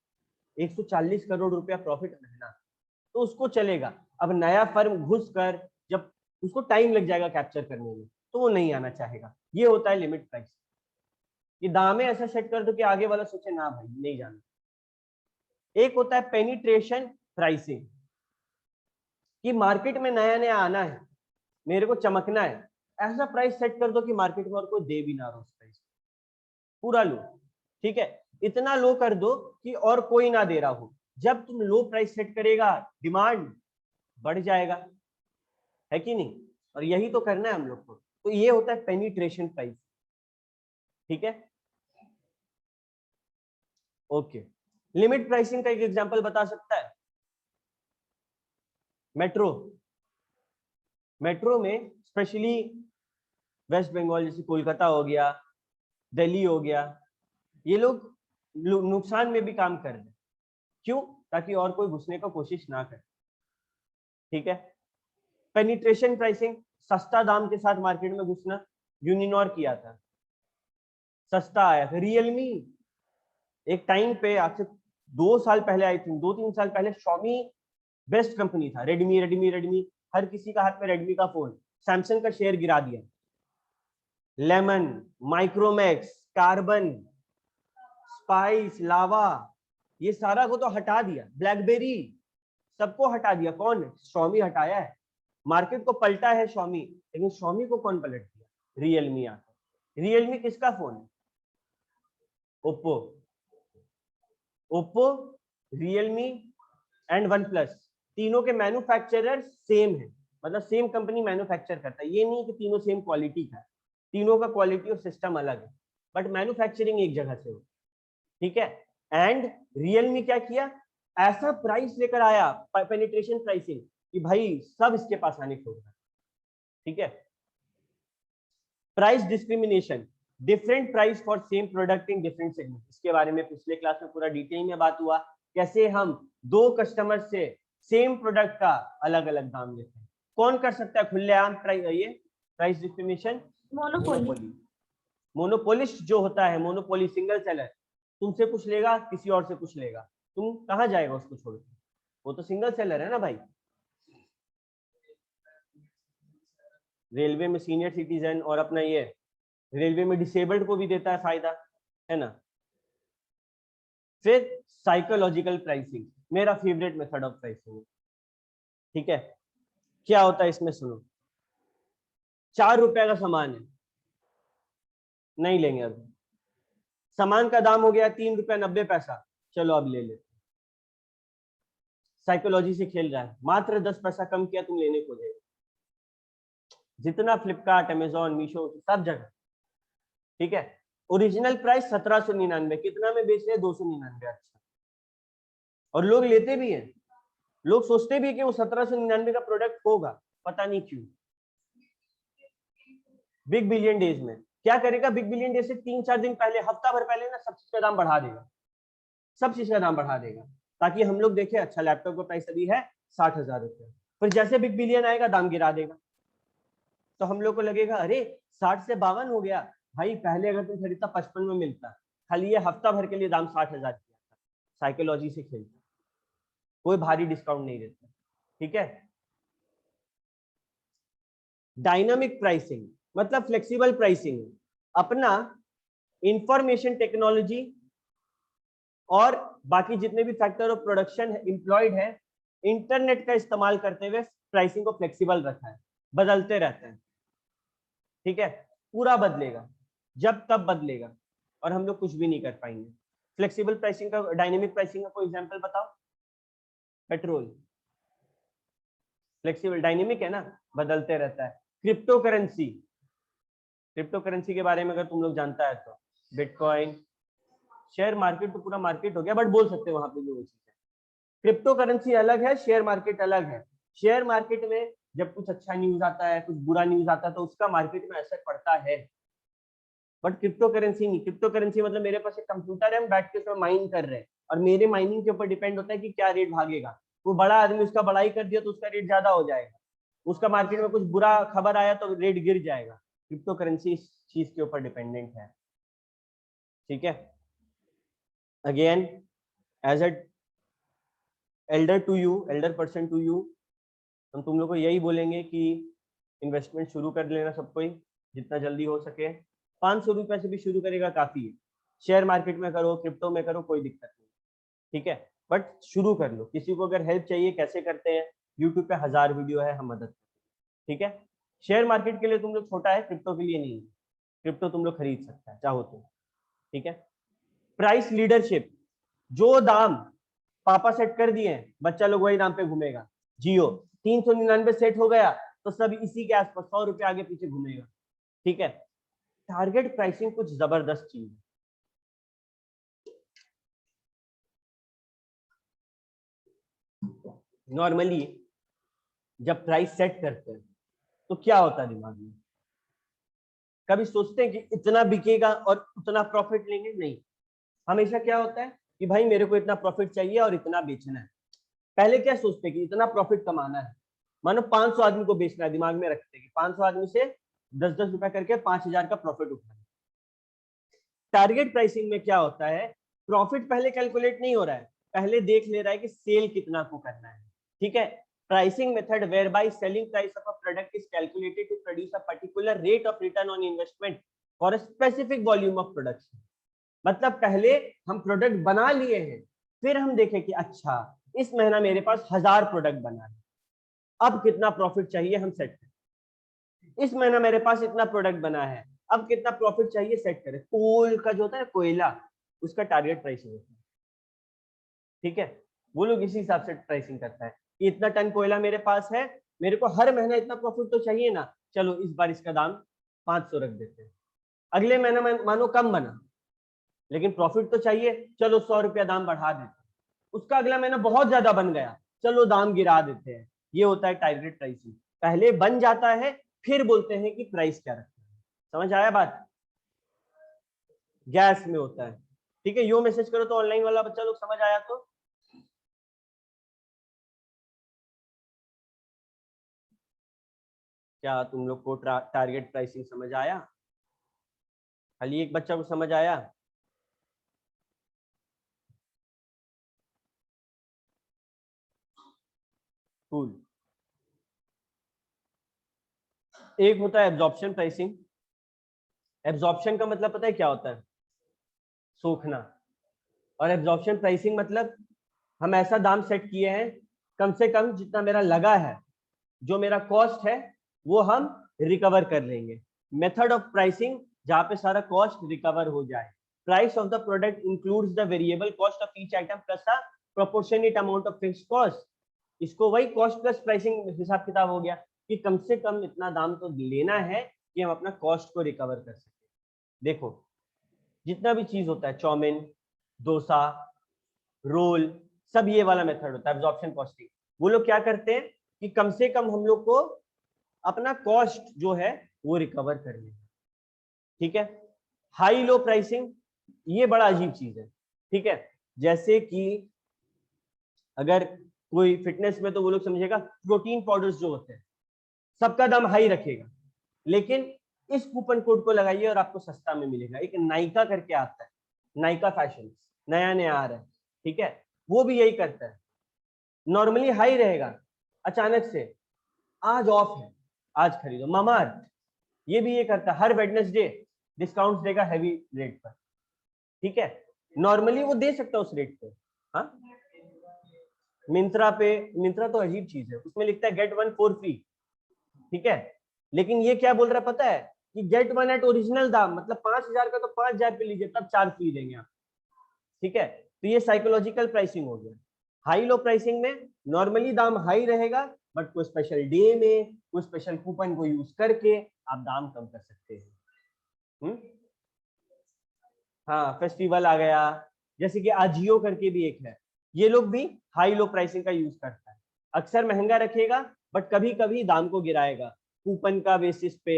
140 करोड़ रुपया प्रॉफिट महीना, तो उसको चलेगा। अब नया फर्म घुस कर जब उसको टाइम लग जाएगा कैप्चर करने में, तो वो नहीं आना चाहेगा। ये होता है लिमिट प्राइस। ये दामे ऐसा सेट कर दो कि आगे वाला सोचे ना भाई नहीं जाना। एक होता है पेनिट्रेशन प्राइसिंग, कि मार्केट में नया नया आना है, मेरे को चमकना है, ऐसा प्राइस सेट कर दो कि मार्केट में और कोई दे भी ना रहा उस प्राइस, पूरा लो, ठीक है। इतना लो कर दो कि और कोई ना दे रहा हो। जब तुम लो प्राइस सेट करेगा, डिमांड बढ़ जाएगा, है कि नहीं? और यही तो करना है हम लोग को। तो ये होता है पेनिट्रेशन प्राइस, ठीक है। ओके, लिमिट प्राइसिंग का एक एग्जांपल बता सकता है? मेट्रो, मेट्रो में स्पेशली वेस्ट बंगाल जैसे कोलकाता हो गया, दिल्ली हो गया, ये लोग नुकसान में भी काम कर रहे हैं। क्यों? ताकि और कोई घुसने का कोशिश ना करे। ठीक है। पेनिट्रेशन प्राइसिंग, सस्ता दाम के साथ मार्केट में घुसना, यूनिनॉर किया था, सस्ता आया था। रियलमी एक टाइम पे, आज से 2 साल पहले, आई थिंक 2-3 साल पहले, शॉमी बेस्ट कंपनी था। रेडमी रेडमी रेडमी, हर किसी का हाथ में रेडमी का फोन। सैमसंग का शेयर गिरा दिया। लेमन, माइक्रोमैक्स, कार्बन, स्पाइस, लावा, ये सारा को तो हटा दिया। ब्लैकबेरी, सबको हटा दिया। कौन? शॉमी हटाया है। मार्केट को पलटा है शॉमी, लेकिन शॉमी को कौन पलट दिया? रियलमी आकर। रियलमी किसका फोन है? Oppo. Oppo, Realme and one plus, तीनों के मैन्युफैक्चरर सेम है, मतलब सेम कंपनी मैन्युफैक्चर करता है। ये नहीं कि तीनों सेम क्वालिटी का है, तीनों का क्वालिटी और सिस्टम अलग है, बट मैन्युफैक्चरिंग एक जगह से हो। ठीक है। एंड रियलमी क्या किया? ऐसा प्राइस लेकर आया, पेनिट्रेशन प्राइसिंग, कि भाई सब इसके पास आने छोड़ रहा है। ठीक है। Price discrimination, different price for same product in different segment. इसके बारे में पिछले क्लास में पूरा डिटेल में बात हुआ, कैसे हम दो कस्टमर से सेम प्रोडक्ट का अलग अलग दाम लेते हैं। कौन कर सकता है खुलेआम ये प्राइस डिस्क्रिमिनेशन? मोनोपोली। मोनोपोलिस्ट जो होता है, मोनोपोली सिंगल सेलर, तुमसे पूछ लेगा, किसी और से पूछ लेगा, तुम कहाँ जाएगा उसको छोड़ के? वो तो सिंगल सेलर है ना भाई। रेलवे में सीनियर सिटीजन और अपना ये रेलवे में डिसेबल्ड को भी देता है फायदा, है ना। फिर साइकोलॉजिकल प्राइसिंग, मेरा फेवरेट मेथड ऑफ प्राइसिंग है। ठीक है। क्या होता है इसमें? सुनो, 4 रुपए का सामान है, नहीं लेंगे अब। सामान का दाम हो गया 3 रुपया 90 पैसा, चलो अब ले लेते। साइकोलॉजी से खेल रहा है, मात्र 10 पैसा कम किया, तुम लेने को जाएगा। जितना फ्लिपकार्ट, अमेजोन, मीशो, सब जगह। ठीक है। ओरिजिनल प्राइस 1799, कितना में बेच रहे हैं? 299। अच्छा, और लोग लेते भी हैं। लोग सोचते भी कि वो 1799 का प्रोडक्ट होगा, पता नहीं क्यों। बिग बिलियन डेज में क्या करेगा? बिग बिलियन डेज से 3-4 दिन पहले, हफ्ता भर पहले ना, सब चीज का दाम बढ़ा देगा। सब चीज का दाम बढ़ा देगा, ताकि हम लोग देखें अच्छा लैपटॉप का प्राइस अभी है 60,000 रुपये, फिर जैसे बिग बिलियन आएगा दाम गिरा देगा, तो हम लोग को लगेगा अरे 60 से 52 हो गया। भाई पहले अगर तुम खरीदता 55 में मिलता, खाली ये हफ्ता भर के लिए दाम 60,000 किया था। साइकोलॉजी से खेलता, कोई भारी डिस्काउंट नहीं देता। ठीक है। डायनामिक प्राइसिंग मतलब फ्लेक्सिबल प्राइसिंग, अपना इंफॉर्मेशन टेक्नोलॉजी और बाकी जितने भी फैक्टर ऑफ प्रोडक्शन एम्प्लॉयड है, इंटरनेट का इस्तेमाल करते हुए प्राइसिंग को फ्लेक्सिबल रखा है, बदलते रहते हैं। ठीक है। पूरा बदलेगा, जब तब बदलेगा, और हम लोग कुछ भी नहीं कर पाएंगे। फ्लेक्सिबल प्राइसिंग का, डायनेमिक प्राइसिंग का कोई एग्जांपल बताओ। पेट्रोल फ्लेक्सिबल, डायनेमिक है ना, बदलते रहता है। क्रिप्टो करेंसी, क्रिप्टो करेंसी के बारे में अगर तुम लोग जानता है तो बिटकॉइन, शेयर मार्केट तो पूरा मार्केट हो गया, बट बोल सकते हैं वहां पे भी वो चीज है। क्रिप्टो करेंसी अलग है, शेयर मार्केट अलग है। शेयर मार्केट में जब कुछ अच्छा न्यूज आता है, कुछ बुरा न्यूज आता है, तो उसका मार्केट में असर पड़ता है, बट क्रिप्टो करेंसी नहीं। क्रिप्टो करेंसी मतलब मेरे पास एक कंप्यूटर है, हम बैठ के उसमें माइन कर रहे हैं, और मेरे माइनिंग के ऊपर डिपेंड होता है कि क्या रेट भागेगा। वो बड़ा आदमी उसका बड़ाई कर दिया तो उसका रेट ज्यादा हो जाएगा, उसका मार्केट में कुछ बुरा खबर आया तो रेट गिर जाएगा। क्रिप्टो करेंसी इस चीज के ऊपर डिपेंडेंट है। ठीक है। Again, as a elder to you, elder person to you, हम तुम लोग को यही बोलेंगे कि इन्वेस्टमेंट शुरू कर लेना सब कोई, जितना जल्दी हो सके। 500 रुपए से भी शुरू करेगा काफी है। शेयर मार्केट में करो, क्रिप्टो में करो, कोई दिक्कत नहीं। ठीक है, बट शुरू कर लो। किसी को अगर हेल्प चाहिए कैसे करते हैं, यूट्यूब पे 1000 वीडियो है, हम मदद करते हैं। ठीक है। शेयर मार्केट के लिए तुम लोग छोटा है, क्रिप्टो के लिए नहीं। क्रिप्टो तुम लोग खरीद सकता है चाहो तो। ठीक है। प्राइस लीडरशिप, जो दाम पापा सेट कर दिए हैं, बच्चा लोग वही दाम पे घूमेगा। जियो 399 सेट हो गया तो सब इसी के आसपास 100 रुपए आगे पीछे घूमेगा। ठीक है। टारगेट प्राइसिंग कुछ जबरदस्त चीज है। नॉर्मली जब प्राइस सेट करते हैं तो क्या होता है दिमाग में? कभी सोचते हैं कि इतना बिकेगा और उतना प्रॉफिट लेंगे? नहीं। हमेशा क्या होता है कि भाई मेरे को इतना प्रॉफिट चाहिए और इतना बेचना है। पहले क्या सोचते कि इतना प्रॉफिट कमाना है, मानो 500 आदमी को बेचना है, दिमाग में रखते कि 500 आदमी से 10-10 रुपया करके 5000 का प्रॉफिट उठाना। टारगेट प्राइसिंग में क्या होता है, प्रॉफिट पहले कैलकुलेट नहीं हो रहा है, पहले देख ले रहा है कि सेल कितना को करना है। ठीक है, pricing method whereby selling price of a product is calculated to produce a particular rate of return on investment for a specific volume of production. मतलब पहले हम प्रोडक्ट बना लिए हैं, फिर हम देखें कि अच्छा इस महीना मेरे पास 1000 प्रोडक्ट बना है, अब कितना प्रॉफिट चाहिए हम सेट करें। इस महीना मेरे पास इतना प्रोडक्ट बना है, अब कितना प्रॉफिट चाहिए सेट करें। कोल का जो होता है कोयला, उसका टारगेट प्राइसिंग होता है। ठीक है, वो लोग इसी हिसाब से प्राइसिंग करता है कि इतना टन कोयला मेरे पास है, मेरे को हर महीना इतना प्रॉफिट तो चाहिए ना, चलो इस बार इसका दाम 500 रख देते हैं। अगले महीना मानो कम बना लेकिन प्रॉफिट तो चाहिए, चलो 100 रुपया दाम बढ़ा देते हैं। उसका अगला महीना बहुत ज्यादा बन गया, चलो दाम गिरा देते हैं। ये होता है टारगेट प्राइसिंग। पहले बन जाता है, फिर बोलते हैं कि प्राइस क्या रखना है। समझ आया बात? गैस में होता है। ठीक है, यो मैसेज करो तो ऑनलाइन वाला बच्चा लोग समझ आया तो। क्या तुम लोग को टारगेट प्राइसिंग समझ आया? खाली एक बच्चा को समझ आया? कूल। एक होता है एब्जॉर्प्शन प्राइसिंग। एब्जॉर्प्शन का मतलब पता है क्या होता है? सोखना। और एब्जॉर्प्शन प्राइसिंग मतलब हम ऐसा दाम सेट किए हैं, कम से कम जितना मेरा लगा है, जो मेरा कॉस्ट है वो हम रिकवर कर लेंगे। मेथड ऑफ प्राइसिंग जहां पे सारा कॉस्ट रिकवर हो जाए। Price of the product includes the variable cost of each item plus a proportionate amount of fixed cost. इसको वही कॉस्ट प्लस प्राइसिंग हिसाब किताब हो गया कि कम से कम इतना दाम तो लेना है कि हम अपना कॉस्ट को रिकवर कर सके। देखो जितना भी चीज होता है, चाउमीन, डोसा, रोल, सब ये वाला मेथड होता है एब्जॉर्प्शन कॉस्टिंग। वो लोग क्या करते हैं कि कम से कम हम लोग को अपना कॉस्ट जो है वो रिकवर कर लेना। ठीक है, हाई लो प्राइसिंग ये बड़ा अजीब चीज है। ठीक है, जैसे कि अगर कोई फिटनेस में तो वो लोग समझेगा प्रोटीन पाउडर्स जो होते हैं सबका दाम हाई रखेगा, लेकिन इस कूपन कोड को लगाइए और आपको सस्ता में मिलेगा। एक नाइका करके आता है, नाइका फैशन, नया नया आ रहा है। ठीक है, वो भी यही करता है, नॉर्मली हाई रहेगा, अचानक से आज ऑफ है, आज खरीदो। मामाअर्थ ये भी ये करता है, हर वेडनेसडे डिस्काउंट देगा हैवी रेट पर। ठीक है, नॉर्मली वो दे सकता है उस रेट पे। हाँ, मिंत्रा पे, मिंत्रा तो अजीब चीज है, उसमें लिखता है गेट 1 4 फ्री। ठीक है, लेकिन ये क्या बोल रहा है पता है कि गेट 1 एट ओरिजिनल दाम, मतलब 5000 का तो 5000 पे लीजिए, तब 4 फ्री देंगे आप। ठीक है, तो ये साइकोलॉजिकल प्राइसिंग हो गया। हाई लो प्राइसिंग में नॉर्मली दाम हाई रहेगा, बट कोई स्पेशल डे में कोई स्पेशल कूपन को यूज करके आप दाम कम कर सकते हैं। हाँ, फेस्टिवल आ गया, जैसे कि आजियो करके भी एक है, ये लोग भी हाई लो प्राइसिंग का यूज करता है। अक्सर महंगा रखेगा बट कभी कभी दाम को गिराएगा, कूपन का बेसिस पे,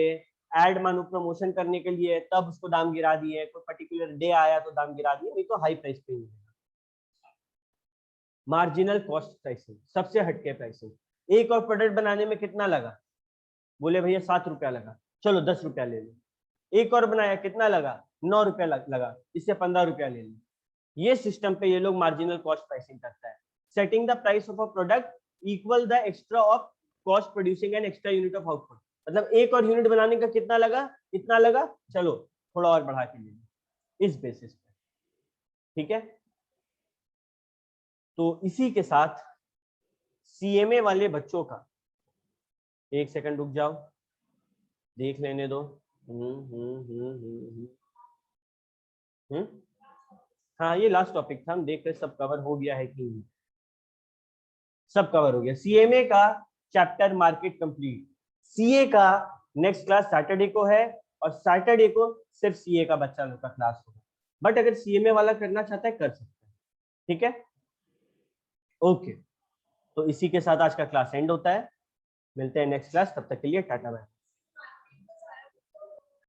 एड मानो प्रमोशन करने के लिए, तब उसको दाम गिरा दिए, कोई पर्टिकुलर डे आया तो दाम गिरा दिए, नहीं तो हाई प्राइस पे ही। मार्जिनल कॉस्ट प्राइसिंग सबसे हटके प्राइसिंग। एक और प्रोडक्ट बनाने में कितना लगा, बोले भैया 7 रुपया लगा, चलो 10 रुपया ले लो। एक और बनाया, कितना लगा, 9 रुपया लगा, इससे 15 रुपया ले लो। ये सिस्टम पे ये लोग मार्जिनल कॉस्ट प्राइसिंग करता है। Setting the price of a product equal the extra off cost producing an extra unit of output. मतलब एक और यूनिट बनाने का कितना लगा, इतना लगा, चलो थोड़ा और बढ़ा के ले लो, इस बेसिस पे। ठीक है, तो इसी के साथ सीएमए वाले बच्चों का, एक सेकंड रुक जाओ, देख लेने दो। हाँ, ये लास्ट टॉपिक था, हम देख रहे सब कवर हो गया है कि नहीं। सब कवर हो गया। सीएमए का चैप्टर मार्केट कंप्लीट। सीए का नेक्स्ट क्लास सैटरडे को है, और सैटरडे को सिर्फ सीए का बच्चा लोग का क्लास होगा। बट अगर सीएमए वाला करना चाहता है कर सकता है। ठीक है, ओके, तो इसी के साथ आज का क्लास एंड होता है। मिलते हैं नेक्स्ट क्लास, तब तक के लिए टाटा बाय।